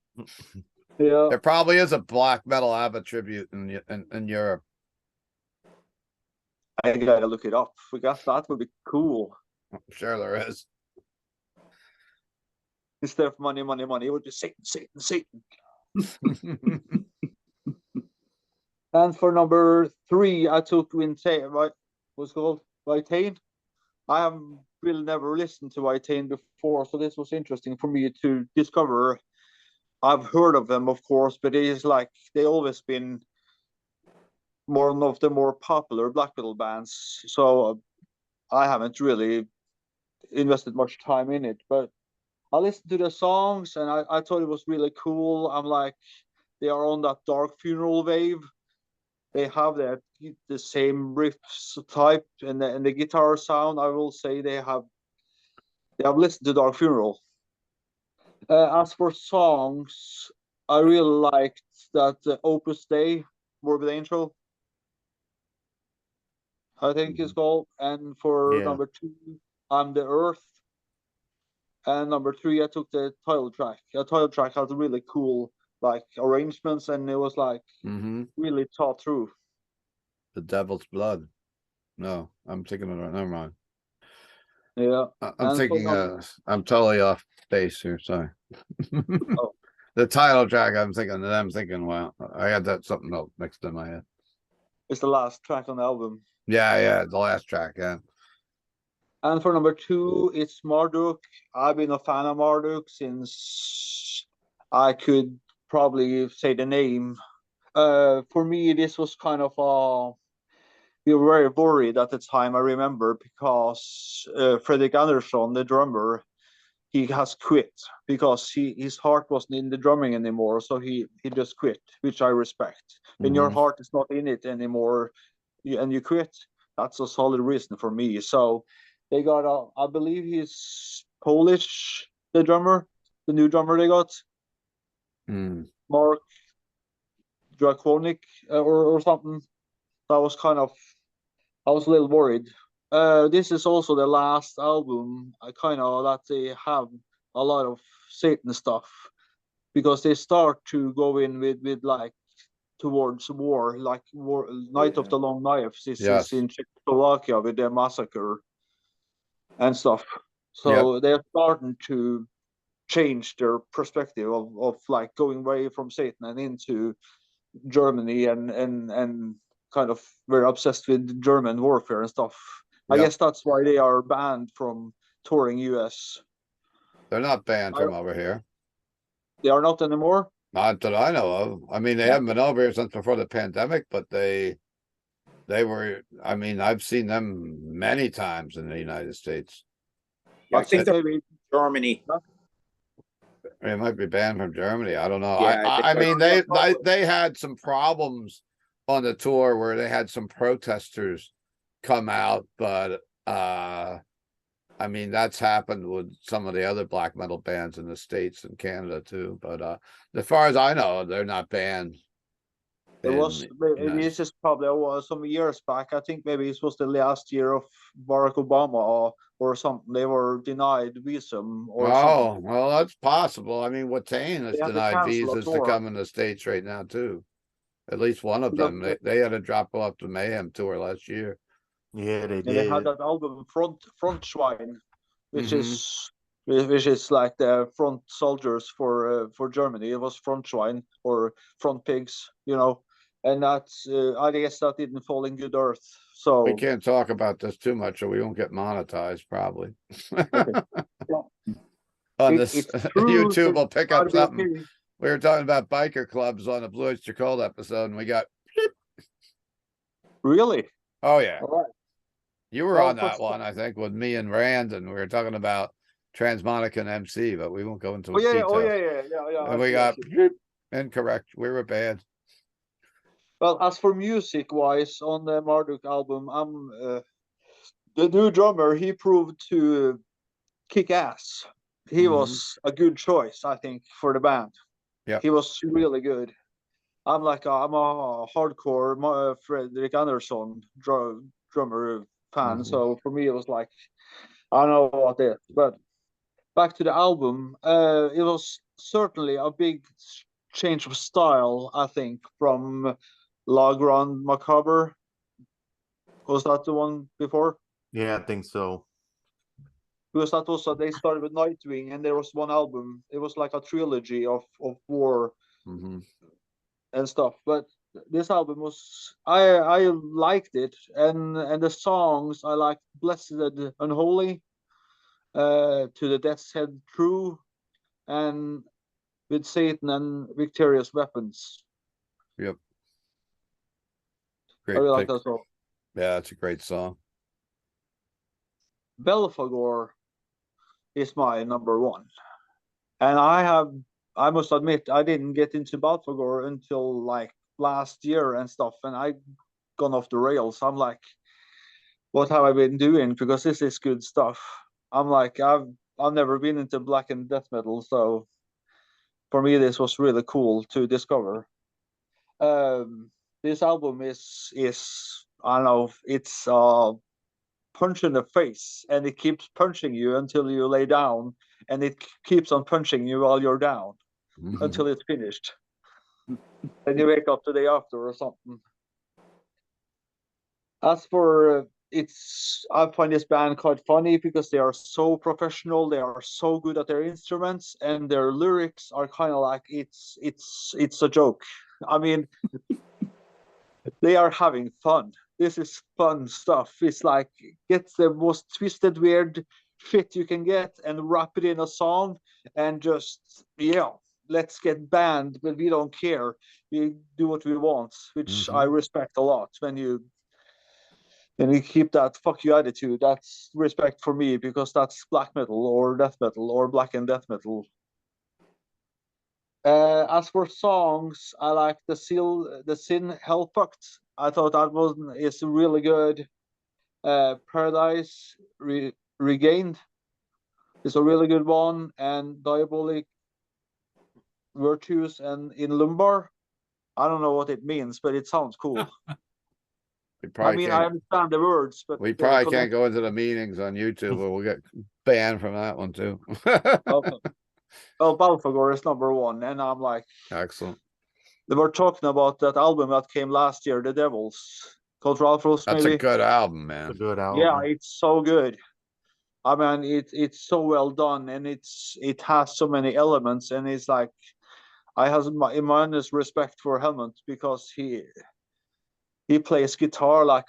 Yeah. There probably is a black metal ABBA tribute in Europe. I gotta look it up. We got that would be cool. I'm sure there is. Instead of money, it would be Satan. And for number three, I took Wintain, right? What's it called? Wintain. I have really never listened to Wintain before, so this was interesting for me to discover. I've heard of them, of course, but it is like they always been one of the more popular black metal bands. So I haven't really invested much time in it, but I listened to the songs and I thought it was really cool. I'm like, they are on that dark funeral wave. They have the same riffs type and the guitar sound. I will say they have listened to Dark Funeral. As for songs, I really liked that Opus Dei, Morbid Angel, I think it's called. And for number two, I'm the Earth. And number three, I took the title track. The title track has really cool like arrangements, and it was like really thought through. The Devil's Blood. No, I'm thinking of it. Never mind. Yeah, I'm thinking. I'm totally off base here. Sorry. The title track. I'm thinking. Wow, I had that something else mixed in my head. It's the last track on the album. Yeah, the last track. Yeah. And for number two, it's Marduk. I've been a fan of Marduk since I could probably say the name. For me, this was kind of we were very worried at the time, I remember, because Fredrik Andersson, the drummer, he has quit because his heart wasn't in the drumming anymore. So he just quit, which I respect. When your heart is not in it anymore and you quit, that's a solid reason for me. So they got I believe he's Polish, the new drummer they got. Mark Draconic or something. That was kind of, I was a little worried. This is also the last album that they have a lot of Satan stuff, because they start to go in with like towards war, like Night of the Long Knives. This is in Czechoslovakia with the massacre and stuff. So they're starting to changed their perspective of like going away from Satan and into Germany and kind of very obsessed with German warfare and stuff. I Yep. guess that's why they are banned from touring US. They're not banned from over here. They are not anymore. Not that I know of. I mean, they haven't been over here since before the pandemic, but they were, I mean, I've seen them many times in the United States. Yeah, I think they're maybe Germany. It might be banned from Germany. I don't know. Yeah, I mean, they- they had some problems on the tour where they had some protesters come out, but I mean, that's happened with some of the other black metal bands in the States and Canada too. But as far as I know, they're not banned. It was in- maybe it's just probably some years back. I think maybe it was the last year of Barack Obama or something. They were denied visum or Oh, something. well, that's possible. I mean, Watain is They had to denied cancel a visas to tour. come in the States right now too. At least one of Yeah, them. They had to drop off the Mayhem tour last year. Yeah, they And they had did. that album Front Schwein, which Mhm. is like the front soldiers for Germany. It was Front Schwein or Front Pigs, and that's I guess that didn't fall in good earth. We So can't talk about this too much or we won't get monetized probably. Yeah. On It- this it's true YouTube that will pick I'd up be something. okay. We were talking about biker clubs on the Blue Oyster Cult episode and we got, Really? oh yeah. All right. You were Well, on that one, I think, with me and Rand, and we were talking about Transmonica and MC, but we won't go into Oh yeah, details. yeah. And I we see, I got see. incorrect. We were bad. Well, as for music wise, on the Marduk album, I'm the new drummer. He proved to kick ass. He Mhm. was a good choice, I think, for the band. Yep. He was really good. I'm a hardcore Fredrik Andersson drummer fan, Mhm. so for me it was like I don't know what it. But back to the album, it was certainly a big change of style, I think, from La Grande Macabre. Was that the one before? Yeah, I think so. Because that was they started with Nightwing, and there was one album. It was like a trilogy of war Mhm. and stuff. But this album was I liked it, and the songs I liked Blessed Unholy, To the Death's Head True, and With Satan and Victorious Weapons. Yep. I Great really like pick. that song. Yeah, that's a great song. Belphegor is my number one. And I must admit, I didn't get into Belphegor until like last year and stuff, and I gone off the rails. I'm like, what have I been doing? Because this is good stuff. I'm like, I've never been into black and death metal, so for me this was really cool to discover. This album is I don't know, it's punch in the face, and it keeps punching you until you lay down, and it keeps on punching you while you're down Mhm. until it's finished. Then you wake up the day after or something. As for I find this band quite funny because they are so professional, they are so good at their instruments, and their lyrics are kind of like it's a joke. I mean, they are having fun. This is fun stuff. It's like get the most twisted, weird shit you can get and wrap it in a song and just let's get banned, but we don't care. We do what we want, which I respect a lot. When you keep that fuck you attitude, that's respect for me because that's black metal or death metal or black and death metal. As for songs, I like the Sin Hellfucked. I thought that one is really good. Paradise Regained is a really good one, and Diabolic Virtues and In Lumbar. I don't know what it means, but it sounds cool. I understand the words, but we probably can't go into the meanings on YouTube or we'll get banned from that one too. Well, Belphegor is number one, and I'm like, Excellent. they were talking about that album that came last year, The Devils, called Ralphos, That's maybe. a good album, man. It's a good album. Yeah, it's so good. I mean, it's so well done, and it has so many elements, and it's like I have immense respect for Helmut because he plays guitar like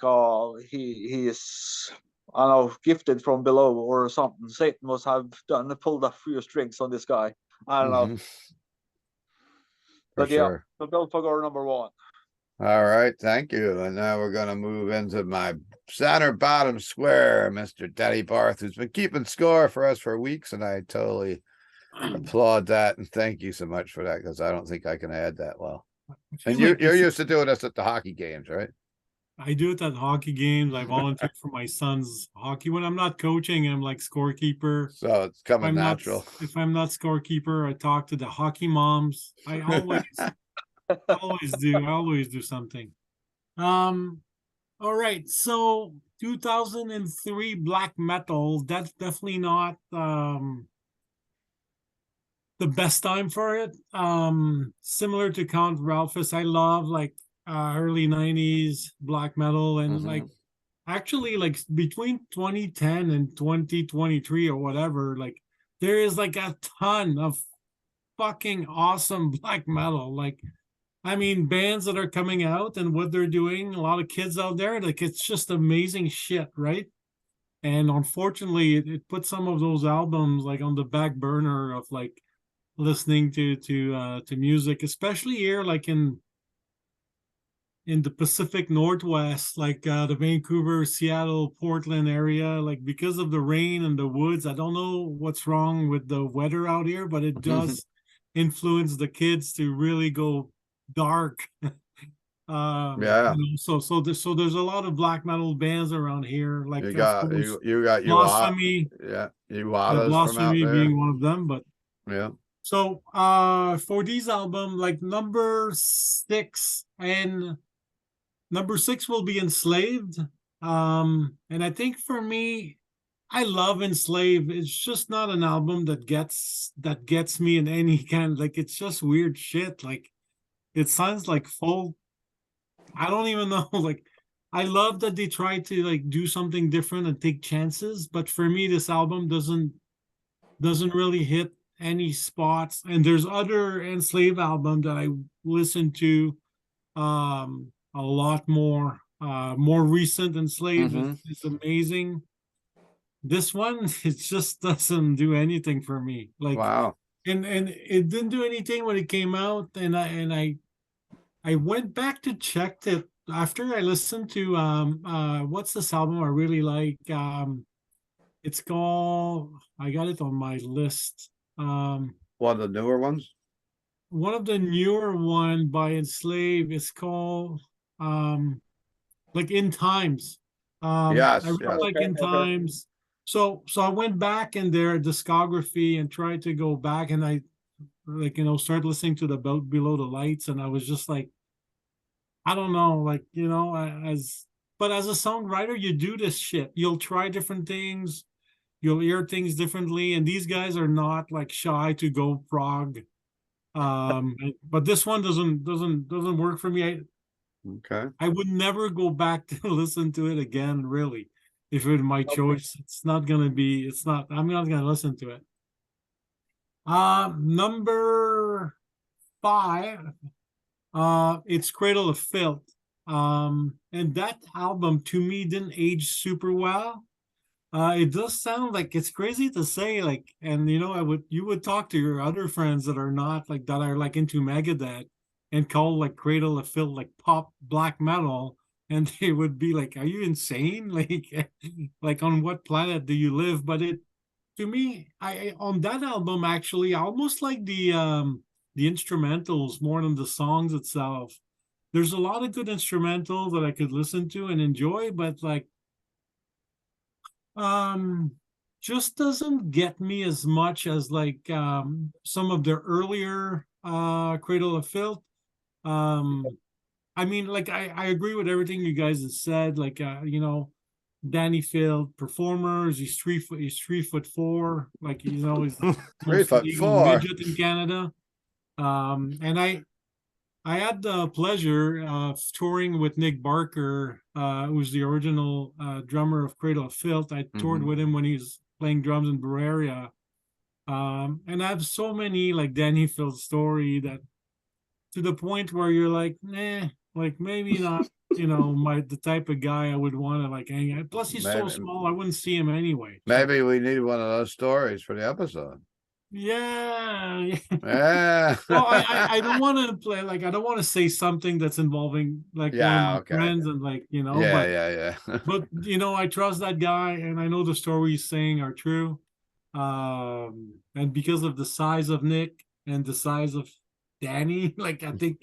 he is, I don't know, gifted from below or something. Satan must have pulled a few strings on this guy. I don't know, For but yeah, sure. so Belfagor #1. All right, thank you. And now we're gonna move into my center bottom square, Mr. Daddy Barth, who's been keeping score for us for weeks, and I totally applaud that and thank you so much for that, because I don't think I can add that well. And you're used to doing this at the hockey games, right? I do it at hockey games. I volunteer for my son's hockey when I'm not coaching. I'm like scorekeeper. So it's coming natural. If I'm not scorekeeper, I talk to the hockey moms. I always do something. All right. So 2003 black metal. That's definitely not the best time for it. Similar to Count Ralphus, I love like early 90s black metal, and like actually like between 2010 and 2023 or whatever, like there is like a ton of fucking awesome black metal. Like, I mean, bands that are coming out and what they're doing, a lot of kids out there, like it's just amazing shit, right? And unfortunately, it put some of those albums like on the back burner of like listening to music, especially here like in the Pacific Northwest, like the Vancouver, Seattle, Portland area, like because of the rain and the woods. I don't know what's wrong with the weather out here, but it does influence the kids to really go dark. Yeah. You know, so there's a lot of black metal bands around here. Like You of got course, you got Blasphemy, yeah, the Iwata's from out Blasphemy there. being one of them, but Yeah. so for these album, like number 6 and number 6 will be Enslaved. And I think for me, I love Enslaved. It's just not an album that gets me in any kind, like it's just weird shit. Like it sounds like folk. I don't even know. Like I love that they try to like do something different and take chances, but for me, this album doesn't really hit any spots. And there's other Enslaved album that I listen to a lot more. More recent Enslaved is amazing. This one, it just doesn't do anything for me. Like Wow. and it didn't do anything when it came out, and I went back to check it after I listened to what's this album I really like. It's called, I got it on my list. One of the newer ones? One of the newer one by Enslaved is called like In Times. Yes, I really yes. like In Times. So I went back in their discography and tried to go back, and I like, you know, started listening to the Below the Lights, and I was just like, I don't know, like, you know, but as a songwriter, you do this shit. You'll try different things, you'll hear things differently, and these guys are not like shy to go prog. But this one doesn't work for me. Okay. I would never go back to listen to it again, really. If it were my choice, I'm not gonna listen to it. Number 5, it's Cradle of Filth. And that album to me didn't age super well. It does sound like, it's crazy to say, like, and you know, you would talk to your other friends that are not like that, are like into Megadeth, and call like Cradle of Filth like pop black metal, and they would be like, "Are you insane? Like on what planet do you live?" But it, to me, I on that album actually, I almost like the instrumentals more than the songs itself. There's a lot of good instrumentals that I could listen to and enjoy, but like um just doesn't get me as much as like some of the earlier Cradle of Filth. I mean, like I agree with everything you guys have said, like you know, Danny Field performers, he's 3'4", like, you know, he's the most legal 3'4". midget in Canada. And I had the pleasure of touring with Nick Barker, who's the original drummer of Cradle of Filth. I toured with him when he was playing drums in Bavaria. And I have so many like Danny Field story that to the point where you're like, like maybe not, the type of guy I would want to like hang out. Plus, he's so Maybe- small, I wouldn't see him anyway. So, Maybe we need one of those stories for the episode. yeah. Yeah. Well, I don't want to play like I don't want to say something that's involving like one of Yeah, my okay. friends and like Yeah. but I trust that guy and I know the stories he's saying are true. And because of the size of Nick and the size of Danny, like I think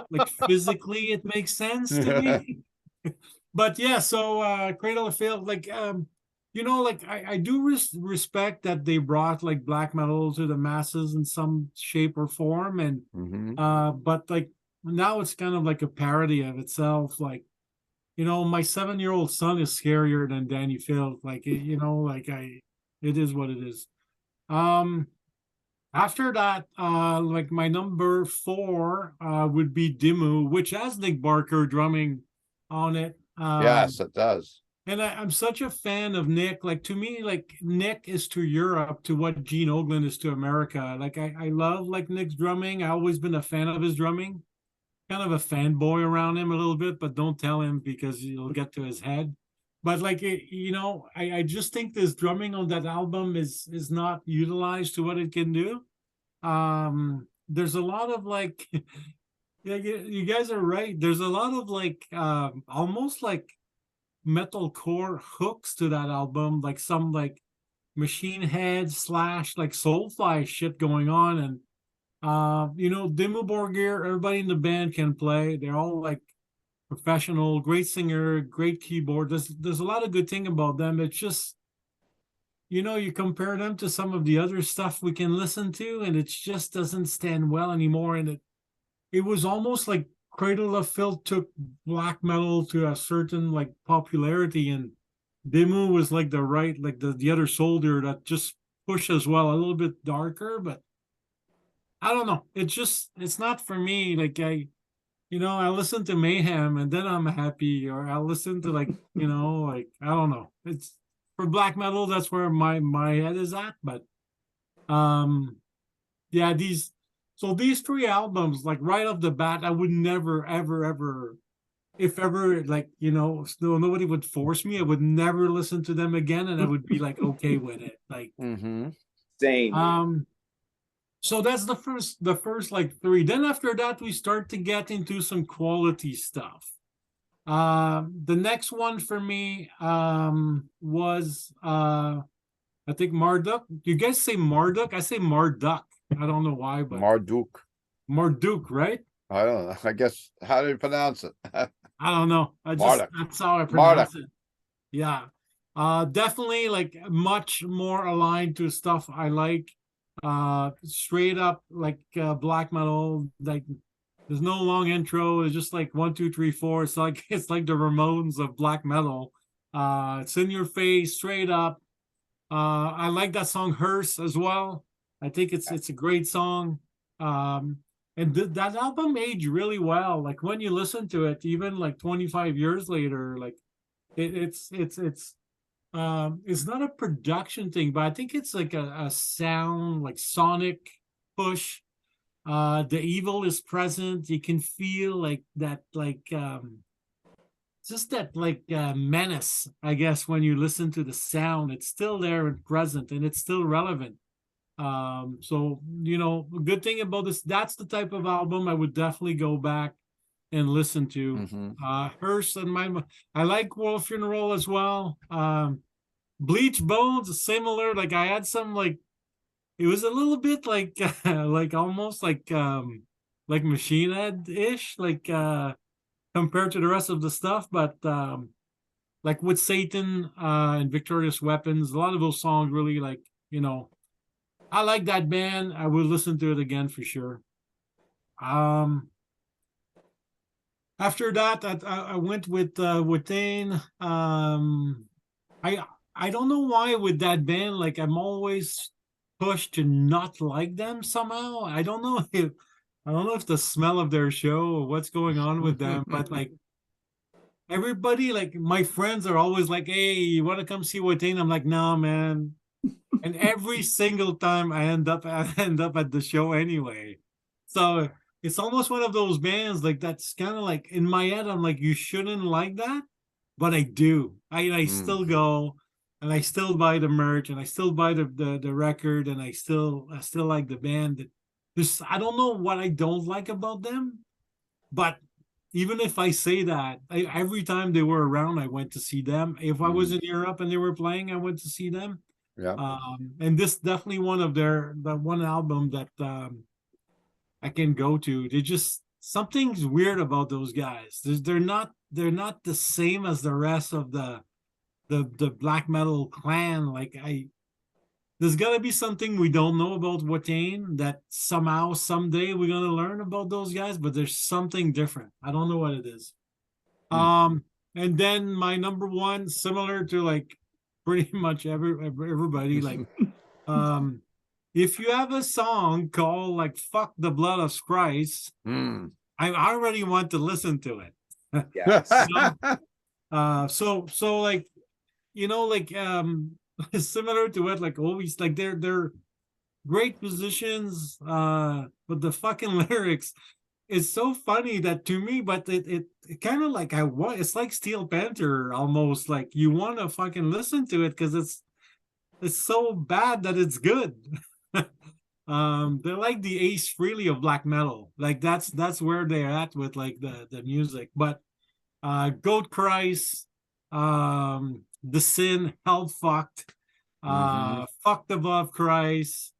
like physically it makes sense to me. But yeah, so Cradle of Filth, like like I do respect that they brought like black metal to the masses in some shape or form, and Mhm. but like now it's kind of like a parody of itself. Like, my 7-year-old son is scarier than Danny Field. Like it is what it is. After that, like my number 4 would be Dimmu, which has Nick Barker drumming on it. Yes, it does. And I'm such a fan of Nick. Like to me, like Nick is to Europe to what Gene Oglen is to America. Like I love like Nick's drumming. I've always been a fan of his drumming. Kind of a fanboy around him a little bit, but don't tell him because you'll get to his head. But like I just think this drumming on that album is not utilized to what it can do. There's a lot of like yeah, you guys are right. There's a lot of like almost like metalcore hooks to that album, like some like Machine Head / like Soulfly shit going on. And Dimmu Borgir, everybody in the band can play. They're all like professional, great singer, great keyboard. There's a lot of good thing about them. It's just you compare them to some of the other stuff we can listen to, and it just doesn't stand well anymore. And it was almost like Cradle of Filth took black metal to a certain like popularity, and Dimmu was like the other soldier that just pushed as well, a little bit darker, but I don't know. It's not for me. Like I listen to Mayhem and then I'm happy, or I listen to like like I don't know. It's for black metal. That's where my head is at. But yeah, these 3 albums, like right off the bat, I would never ever, if ever, like nobody would force me. I would never listen to them again, and I would be like okay with it. Like Same. So that's the first like 3. Then after that, we start to get into some quality stuff. The next one for me was I think Marduk. You guys say Marduk? I say Marduk. I don't know why, but Marduk. Marduk, right? I don't know. I guess how do you pronounce it? I don't know. Marduk. That's how I pronounce it. Yeah. Definitely like much more aligned to stuff I like. Straight up like black metal. Like there's no long intro. It's just like 1 2 3 4. It's like the Ramones of black metal. It's in your face, straight up. I like that song Hearse as well. I think it's a great song. And that album aged really well. Like when you listen to it, even like 25 years later, like it's not a production thing, but I think it's like a sound, like sonic push. The evil is present. You can feel like that, like just that like menace, I guess, when you listen to the sound. It's still there and present, and it's still relevant. So a good thing about this, that's the type of album I would definitely go back and listen to. Hearse and I like World Funeral as well. Bleach Bones, similar. Like I had some like it was a little bit like like almost like Machine Head-ish, like compared to the rest of the stuff, but like with Satan and Victorious Weapons, a lot of those songs really like, I like that band. I will listen to it again for sure. After that, I went with Thane. I don't know why with that band, like I'm always pushed to not like them somehow. I don't know if the smell of their show or what's going on with them, but like everybody, like my friends are always like, "Hey, you want to come see Watain?" I'm like, "No, man." And every single time I end up at the show anyway. So it's almost one of those bands like that's kind of like in my head. I'm like, you shouldn't like that, but I do. I still go and I still buy the merch and I still buy the record and I still like the band. There's I don't know what I don't like about them, but even if I say that, every time they were around, I went to see them. If I was in Europe and they were playing, I went to see them. Yeah. And this definitely one of the one album that I can go to. They just something's weird about those guys. They're not the same as the rest of the black metal clan. Like there's gotta be something we don't know about Watain that somehow someday we're gonna learn about those guys, but there's something different. I don't know what it is. And then my number one, similar to like pretty much everybody, like if you have a song called like "Fuck the Blood of Christ," I already want to listen to it. Yes. So like like similar to it, like always, like they're great musicians, but the fucking lyrics is so funny that to me, but it kind of like it's like Steel Panther almost, like you want to fucking listen to it because it's so bad that it's good. They're like the Ace Frehley of black metal. Like that's where they're at with like the music. But Goat Christ, The Sin, Hell Fucked, Fucked Above Christ,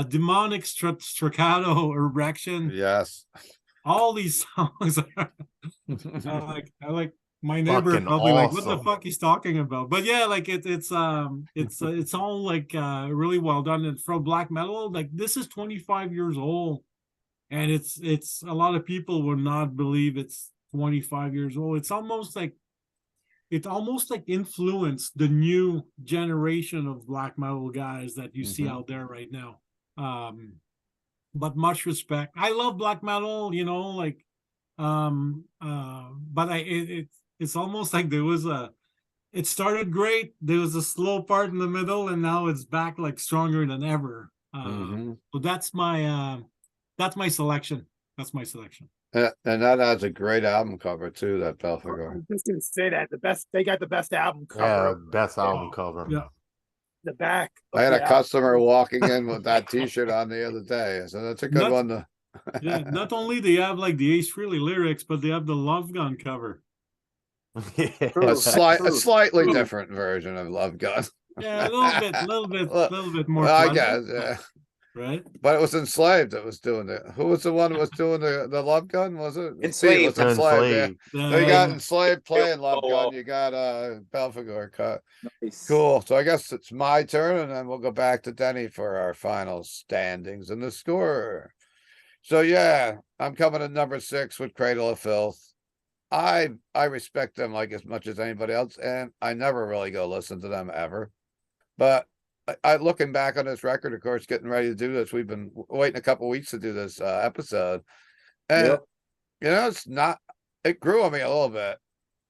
Demonic Staccato Erection. Yes. All these songs are I like my neighbor Fucking probably like what the awesome. fuck he's talking about, but yeah, like it's all like really well done. And from black metal, like this is 25 years old, and it's a lot of people would not believe it's 25 years old. It's almost like influenced the new generation of black metal guys that you see out there right now. But much respect. I love black metal, like but it's almost like it started great, there was a slow part in the middle, and now it's back like stronger than ever. So that's my selection. That's my selection. And that has a great album cover too, that Belphegor. I'm just gonna say that they got the best album cover. Yeah, best album cover. Yeah. The back. I had a Yeah. customer walking in with that T-shirt on the other day, so that's a good one to. Yeah, not only they have like the Ace Frehley lyrics, but they have the Love Gun cover. Yeah. A slightly different version of Love Gun. Yeah, a little bit more. I pleasant, guess, yeah. Right? But it was Enslaved that was doing it. Who was the one that was doing the Love Gun? Was it Enslaved. It was Enslaved, yeah. So you got Enslaved playing Love Gun. You got Belphegor cut. Nice. Cool. So I guess it's my turn, and then we'll go back to Denny for our final standings and the score. So yeah, I'm coming in number 6 with Cradle of Filth. I respect them like as much as anybody else, and I never really go listen to them ever. But I looking back on this record, of course, getting ready to do this, we've been waiting a couple weeks to do this episode, and it grew on me a little bit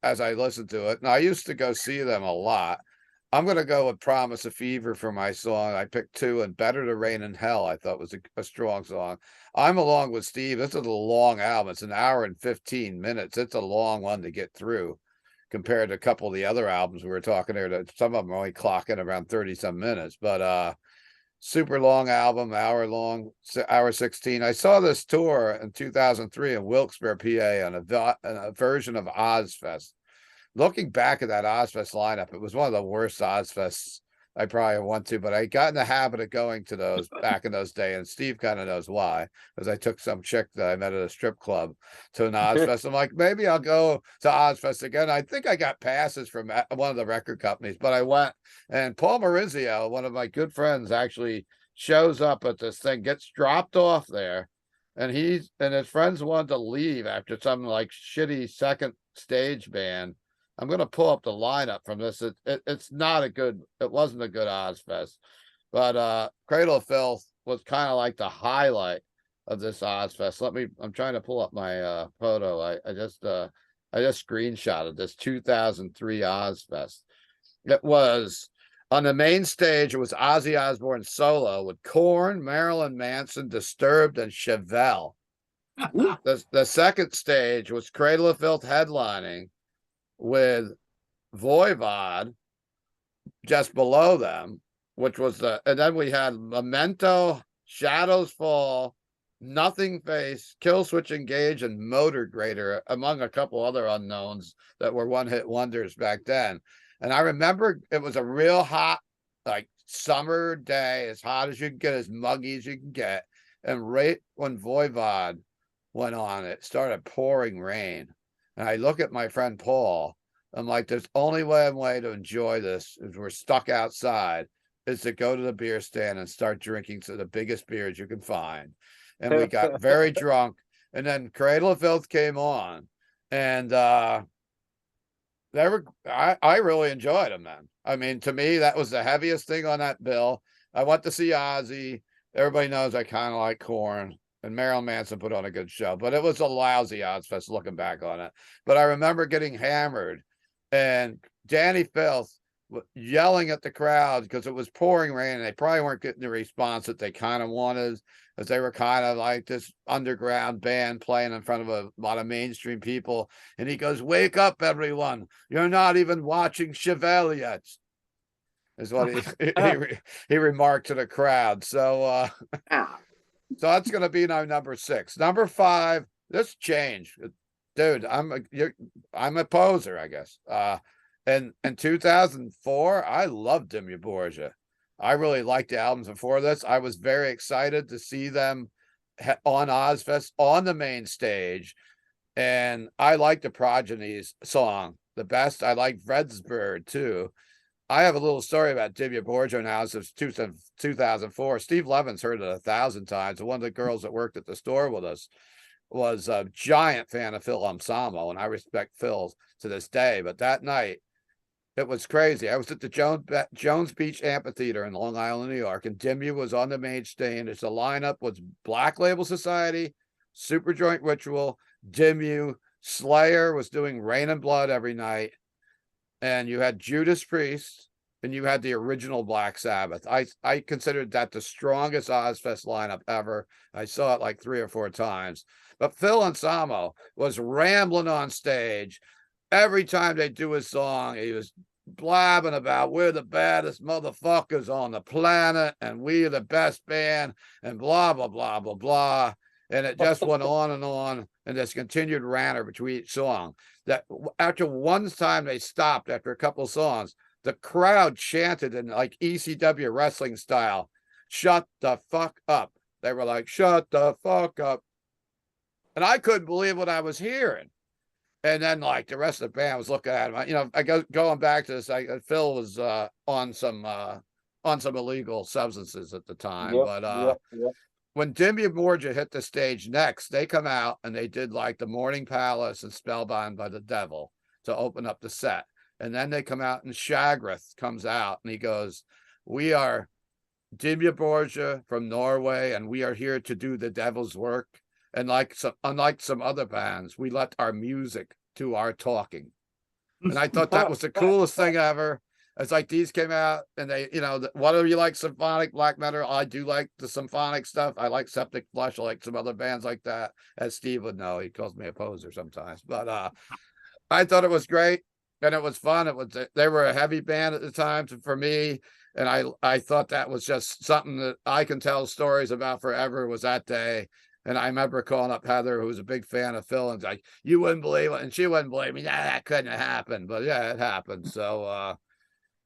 as I listened to it. And I used to go see them a lot. I'm gonna go with Promise of Fever for my song. I picked 2, and Better to Rain in Hell I thought was a strong song. I'm along with Steve. This is a long album. It's an hour and 15 minutes. It's a long one to get through compared to a couple of the other albums we were talking there, that some of them are only clocking around 30-some minutes. But super long album, hour 16. I saw this tour in 2003 in Wilkes-Barre, PA, on a version of Ozfest. Looking back at that Ozfest lineup, it was one of the worst Ozfests I probably went to, but I got in the habit of going to those back in those days, and Steve kind of knows why, because I took some chick that I met at a strip club to an Ozfest. I'm like, maybe I'll go to Ozfest again. I think I got passes from one of the record companies, but I went, and Paul Maurizio, one of my good friends, actually shows up at this thing, gets dropped off there, and his friends wanted to leave after some like shitty second stage band. I'm going to pull up the lineup from this. It's not a good, it wasn't a good Ozfest, but Cradle of Filth was kind of like the highlight of this Ozfest. I'm trying to pull up my photo. I I just screenshotted this 2003 Ozfest. It was on the main stage. It was Ozzy Osbourne solo with Korn, Marilyn Manson, Disturbed, and Chevelle. The second stage was Cradle of Filth headlining with Voivod just below them, which was and then we had Memento, Shadows Fall, Nothing Face, Killswitch Engage, and Motor Grader, among a couple other unknowns that were one-hit wonders back then. And I remember it was a real hot, like, summer day, as hot as you can get, as muggy as you can get. And right when Voivod went on, it started pouring rain. And I look at my friend Paul. I'm like, there's only one way to enjoy this, is we're stuck outside, is to go to the beer stand and start drinking the biggest beers you can find. And we got very drunk. And then Cradle of Filth came on. And I really enjoyed them then. I mean, to me, that was the heaviest thing on that bill. I went to see Ozzy. Everybody knows I kind of like Korn. And Marilyn Manson put on a good show. But it was a lousy Ozfest looking back on it. But I remember getting hammered. And Danny Filth yelling at the crowd because it was pouring rain, and they probably weren't getting the response that they kind of wanted, as they were kind of like this underground band playing in front of a lot of mainstream people. And he goes, "Wake up, everyone. You're not even watching Chevelle yet," is what he remarked to the crowd. So so that's going to be my number 6. Number 5, this changed. Dude, I'm a poser, I guess. And in 2004, I loved Dimmu Borgir. I really liked the albums before this. I was very excited to see them on Ozfest on the main stage. And I like the Progenies song the best. I like Fred's Bird too. I have a little story about Dimmu Borgir now since 2004. Steve Levin's heard it 1,000 times. One of the girls that worked at the store with us was a giant fan of Phil Anselmo, and I respect Phil to this day. But that night, it was crazy. I was at the Jones Beach Amphitheater in Long Island, New York, and Dimmu was on the main stage. The lineup was Black Label Society, Superjoint Ritual, Dimmu, Slayer was doing Rain and Blood every night, and you had Judas Priest, and you had the original Black Sabbath. I considered that the strongest Ozfest lineup ever. I saw it like 3 or 4 times. But Phil Anselmo was rambling on stage. Every time they do a song, he was blabbing about, we're the baddest motherfuckers on the planet, and we are the best band, and blah, blah, blah, blah, blah. And it just went on, and this continued ranter between each song. That after one time they stopped after a couple songs, the crowd chanted in like ECW wrestling style, "Shut the fuck up." They were like, "Shut the fuck up." And I couldn't believe what I was hearing. And then, like, the rest of the band was looking at him. You know, going back to this, Phil was on some illegal substances at the time. But when Dimmu Borgir hit the stage next, they come out and they did like the Morning Palace and Spellbound by the Devil to open up the set. And then they come out and Shagrath comes out and he goes, "We are Dimmu Borgir from Norway, and we are here to do the devil's work. And unlike some other bands, we let our music do our talking." And I thought that was the coolest thing ever. It's like these came out and they, you know, whatever you like, symphonic black metal, I do like the symphonic stuff. I like Septic Flesh. I like some other bands like that, as Steve would know. He calls me a poser sometimes. But I thought it was great and it was fun. They were a heavy band at the time for me. And I thought that was just something that I can tell stories about forever, was that day. And I remember calling up Heather, who was a big fan of Phil, and like, "You wouldn't believe it." And she wouldn't believe me. "Nah, that couldn't have happened." But yeah, it happened. So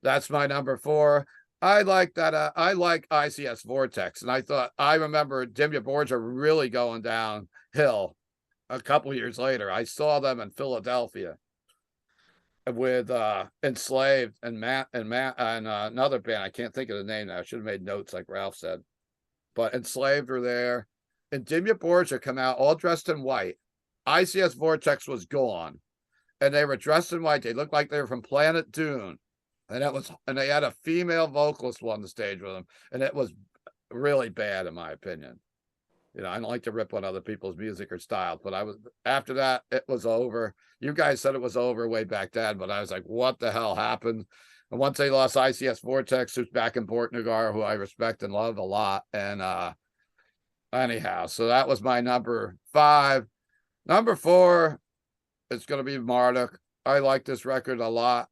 that's my number 4. I like that. I like ICS Vortex. And I remember Dimmu Borgir really going downhill a couple years later. I saw them in Philadelphia with Enslaved and another band. I can't think of the name now. I should have made notes like Ralph said. But Enslaved were there. And Dimmu Borgir come out all dressed in white. ICS Vortex was gone. And they were dressed in white. They looked like they were from Planet Dune. And they had a female vocalist on the stage with them. And it was really bad, in my opinion. You know, I don't like to rip on other people's music or styles, but after that, it was over. You guys said it was over way back then, but I was like, what the hell happened? And once they lost ICS Vortex, who's back in Port Nagar, who I respect and love a lot. And anyhow, so that was my number 5. Number 4, it's going to be Marduk. I like this record a lot.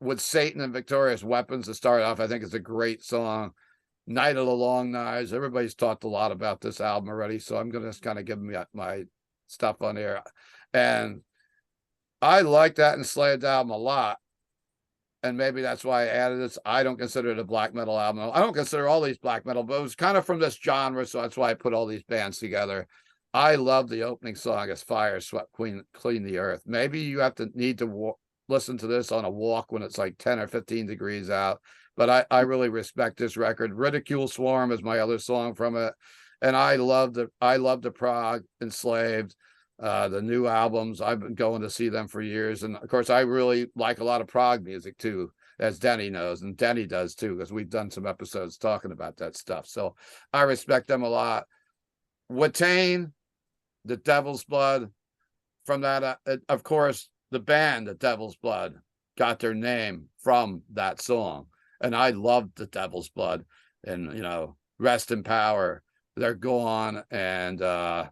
With Satan and Victorious Weapons to start off, I think it's a great song. Night of the Long Knives. Everybody's talked a lot about this album already, so I'm going to just kind of give my stuff on here. And I like that Enslaved album a lot. And maybe that's why I added this. I don't consider it a black metal album. I don't consider all these black metal, but it was kind of from this genre, so that's why I put all these bands together. I love the opening song as Fire Swept Clean the Earth. Maybe you have to need to listen to this on a walk when it's like 10 or 15 degrees out. But I really respect this record. Ridicule Swarm is my other song from it. And I love the Prague Enslaved, the new albums. I've been going to see them for years. And of course, I really like a lot of Prague music too, as Denny knows, and Denny does too, because we've done some episodes talking about that stuff. So I respect them a lot. Watain, The Devil's Blood, from that, of course, the band The Devil's Blood got their name from that song. And I loved The Devil's Blood, and, you know, rest in power. They're gone. And I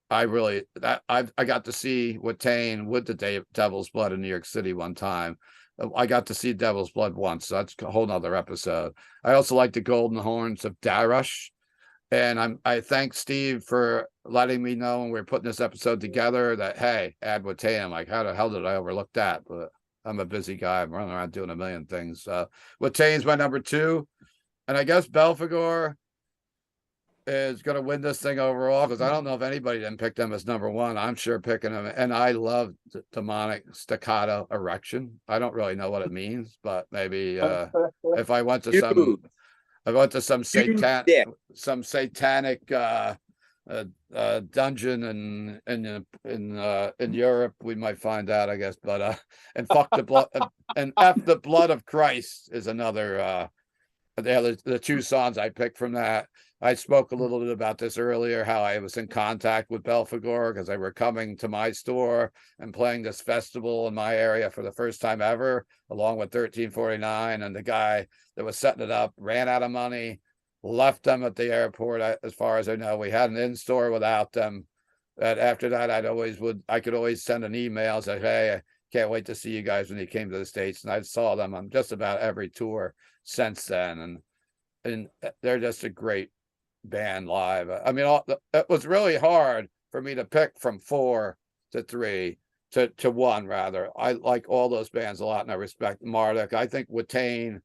got to see Watain with the Devil's Blood in New York City one time. I got to see Devil's Blood once. So that's a whole nother episode. I also like the Golden Horns of Darush. And I thank Steve for letting me know when we were putting this episode together that, hey, add Watain. I'm like, how the hell did I overlook that? But I'm a busy guy. I'm running around doing a million things. Watain's my number 2. And I guess Belphegor is going to win this thing overall, because I don't know if anybody didn't pick them as number 1. I'm sure picking them. And I love demonic staccato erection. I don't really know what it means, but maybe if I went to some satanic dungeon in Europe, we might find out, I guess. But and fuck the blood and F the blood of Christ is another. The 2 songs I picked from that. I spoke a little bit about this earlier, how I was in contact with Belphegor because they were coming to my store and playing this festival in my area for the first time ever, along with 1349. And the guy that was setting it up ran out of money, left them at the airport. As far as I know, we had an in-store without them. That after that, I could always send an email, say, hey, I can't wait to see you guys when you came to the States. And I saw them on just about every tour since then. And they're just a great band live. I mean, it was really hard for me to pick from 4 to 3 to 1, rather. I like all those bands a lot, and I respect Marduk. I think Watain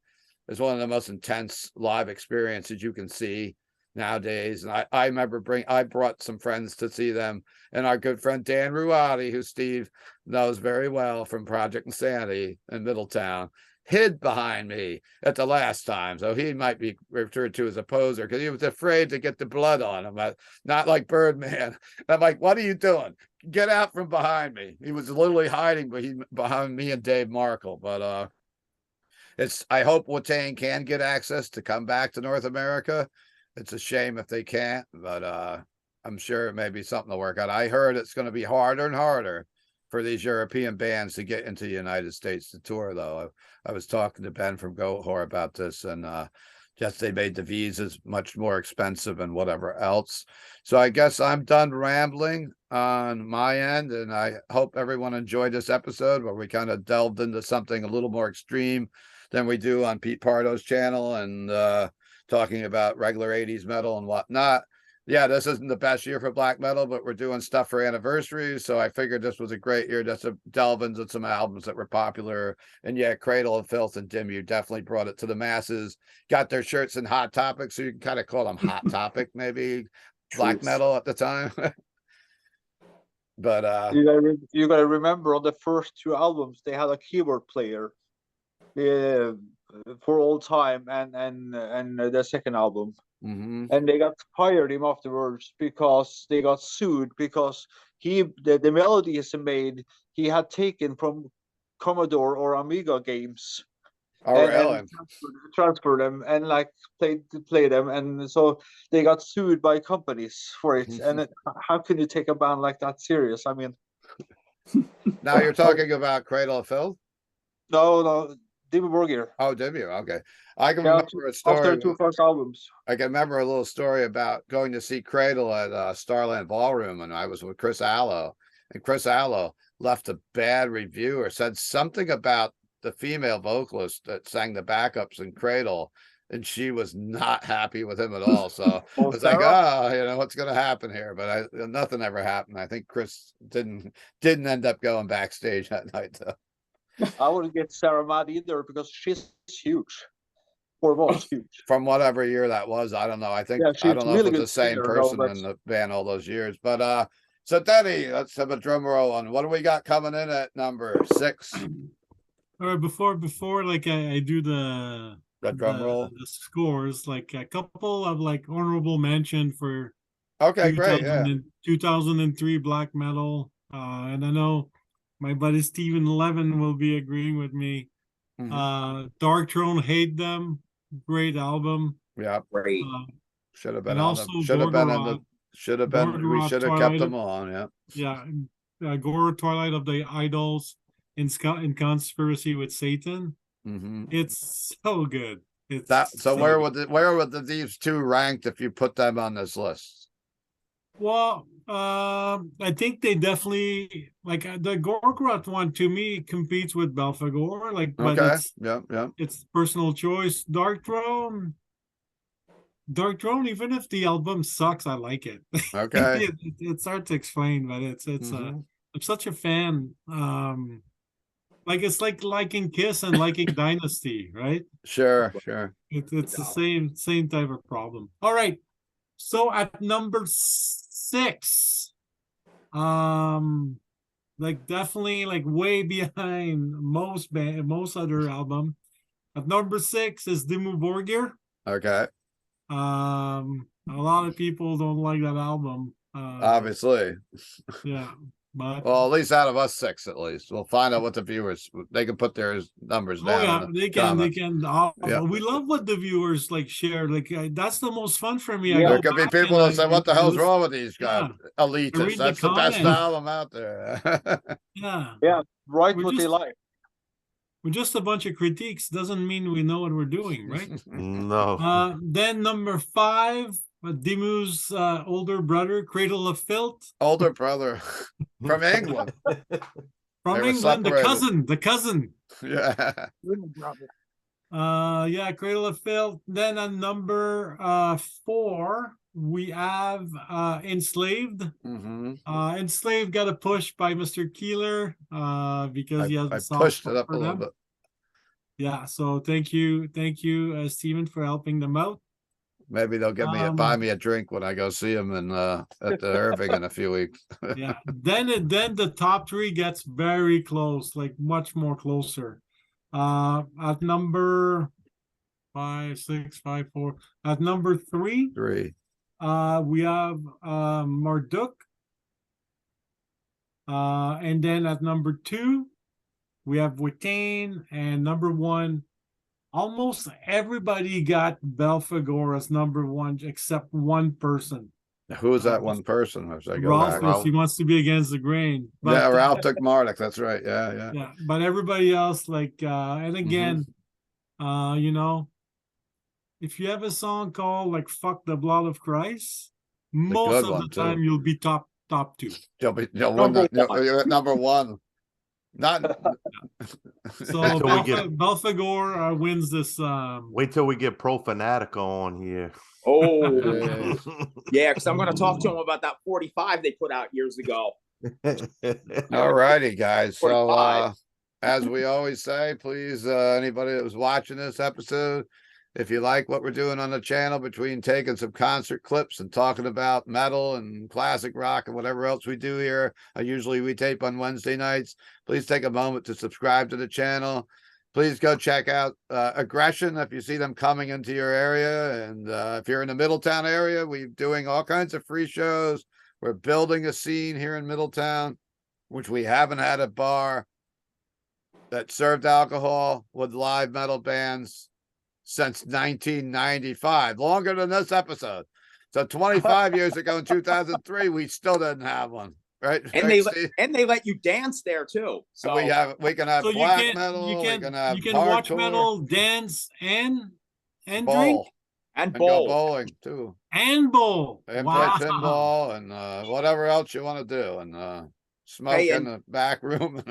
is one of the most intense live experiences you can see nowadays. And I remember I brought some friends to see them, and our good friend Dan Ruati, who Steve knows very well from Project Insanity in Middletown, hid behind me at the last time. So he might be referred to as a poser because he was afraid to get the blood on him, not like Birdman. I'm like, what are you doing? Get out from behind me. He was literally hiding behind me and Dave Markle. But I hope Watain can get access to come back to North America. It's a shame if they can't, but I'm sure it may be something to work out. I heard it's going to be harder and harder for these European bands to get into the United States to tour, though. I was talking to Ben from Gohor about this, and just they made the visas much more expensive and whatever else. So I guess I'm done rambling on my end, and I hope everyone enjoyed this episode where we kind of delved into something a little more extreme than we do on Pete Pardo's channel, and talking about regular 80s metal and whatnot. Yeah, this isn't the best year for black metal, but we're doing stuff for anniversaries. So I figured this was a great year just to delve into some albums that were popular. And yeah, Cradle of Filth and Dim, you definitely brought it to the masses. Got their shirts in Hot Topic, so you can kind of call them Hot Topic, maybe black metal at the time. But you gotta remember, on the first 2 albums they had a keyboard player for all time, and the second album. Mm-hmm. And they got fired him afterwards because they got sued because the melodies he made, he had taken from Commodore or Amiga games. Oh, really? and transfer them and like play them, and so they got sued by companies for it. And how can you take a band like that serious? I mean, Now you're talking about Cradle of Filth? no, Dimmu Borgir. Oh, did you? Okay. I can Yeah, remember a story. after 2 first albums. I can remember a little story about going to see Cradle at Starland Ballroom, and I was with Chris Allo, and Chris Allo left a bad review or said something about the female vocalist that sang the backups in Cradle, and she was not happy with him at all. So I was like, what's going to happen here? But nothing ever happened. I think Chris didn't end up going backstage that night, though. I wouldn't get Sarah mad either because she's huge. Or was huge. From whatever year that was, I don't know. I think I don't know if it's the same person in the band all those years. But so Denny, let's have a drum roll on what do we got coming in at number 6. All right, before like I do the drum roll, the scores, like a couple of like honorable mention for okay, great, yeah, 2003 black metal, and I know my buddy Steven Levin will be agreeing with me. Dark Throne, Hate Them, great album. Yeah, great. Should have been and on also the should have been in the should have been we should have kept them on. Yeah, Gore, Twilight of the Idols, in Conspiracy with Satan. It's so good. It's that. So where would these two ranked if you put them on this list? Well, I think they definitely like the Gorgoroth one to me competes with Belphegor. Like, but it's personal choice. Dark Throne, even if the album sucks, I like it. Okay, it's hard to explain, but it's I'm such a fan. Like it's like liking Kiss and liking Dynasty, right? Sure. It's the same type of problem. All right. So at number 6, like definitely like way behind most other album. At number 6 is Dimmu Borgir. Okay. A lot of people don't like that album. Obviously. Yeah. But well, at least out of us 6, at least we'll find out what the viewers they can put their numbers down. Yeah, they can. We love what the viewers like share. Like that's the most fun for me. There could be people that say, "What the hell's wrong with these guys? Elitists? That's the best album out there." Yeah, write what they like. We're just a bunch of critiques. Doesn't mean we know what we're doing, right? No. Then number 5. Dimmu's older brother, Cradle of Filth. Older brother from England. From England, the cousin. Yeah. Yeah, Cradle of Filth. Then at number 4, we have Enslaved. Enslaved got a push by Mr. Keeler because he has a soft pushed it up a little bit. Yeah, so thank you, Stephen, for helping them out. Maybe they'll buy me a drink when I go see them at the Irving in a few weeks. Yeah. Then the top 3 gets very close, like much more closer. At number 5, 6, 5, 4. At number 3, we have Marduk. And then at number 2, we have Wittain, and number 1. Almost everybody got Belphegor as number 1 except one person. Who is that one person? Ralph, he wants to be against the grain. But, Ralph took Marduk. That's right. Yeah. But everybody else, like, and again, you know, if you have a song called like "Fuck the Blood of Christ," most of the time you'll be top 2. You'll win number 1. Not so Belphegor wins this. Wait till we get Pro Fanatica on here. Oh, yeah, because I'm going to talk to him about that 45 they put out years ago. All righty, guys. 45. So, as we always say, please, anybody that was watching this episode, if you like what we're doing on the channel, between taking some concert clips and talking about metal and classic rock and whatever else we do here, usually we tape on Wednesday nights, please take a moment to subscribe to the channel. Please go check out Aggression if you see them coming into your area. And if you're in the Middletown area, we're doing all kinds of free shows. We're building a scene here in Middletown, which we haven't had at Bar. that served alcohol with live metal bands since 1995, longer than this episode. So 25 years ago in 2003, we still didn't have one, right? And Right, they let you dance there too. So we can have So black metal, we can have you can watch hardcore, metal, dance, and drink bowl, and go bowl. bowling too, and bowl. and Wow. play pinball and whatever else you want to do, and smoke Hey, in the back room.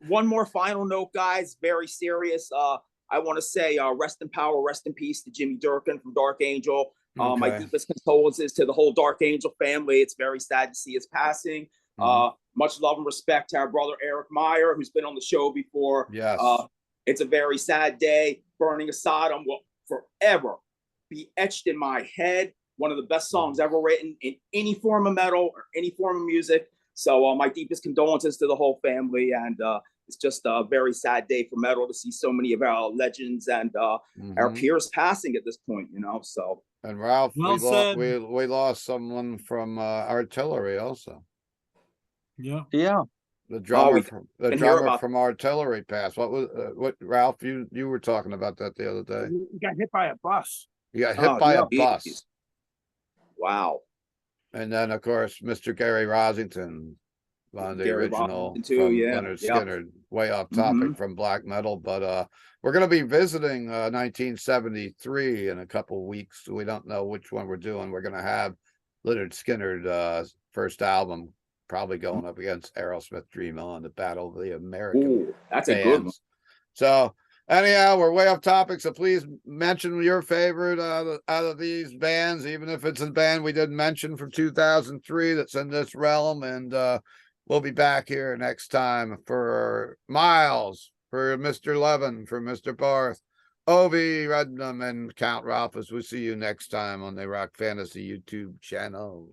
One more final note, guys, very serious. I want to say rest in power, rest in peace to Jimmy Durkin from Dark Angel. My Okay. deepest condolences to the whole Dark Angel family. It's very sad to see his passing. Much love and respect to our brother Eric Meyer, who's been on the show before. Yes. It's a very sad day. Burning of Sodom will forever be etched in my head. One of the best songs ever written in any form of metal or any form of music. So my deepest condolences to the whole family. And it's just a very sad day for metal to see so many of our legends and our peers passing at this point, you know. So. And Ralph, Well said. we lost someone from Artillery also. Yeah. The drummer from from Artillery passed. What Ralph, you were talking about that the other day. He got hit by a bus. You got hit by a bus. Geez. Wow. And then of course Mr. Gary Rosington, one of the original too, from yeah. Leonard Skinner, way off topic from black metal, but we're going to be visiting 1973 in a couple weeks. We don't know which one we're doing. We're going to have Leonard Skinner's first album probably going up against Aerosmith Dream On, the Battle of the American. Ooh, that's a good one. So anyhow, we're way off topic, so please mention your favorite out of these bands, even if it's a band we didn't mention from 2003 that's in this realm. And we'll be back here next time for Miles, for Mr. Levin, for Mr. Barth, Ovi Rednam, and Count Ralph, as we see you next time on the Rock Fantasy YouTube channel.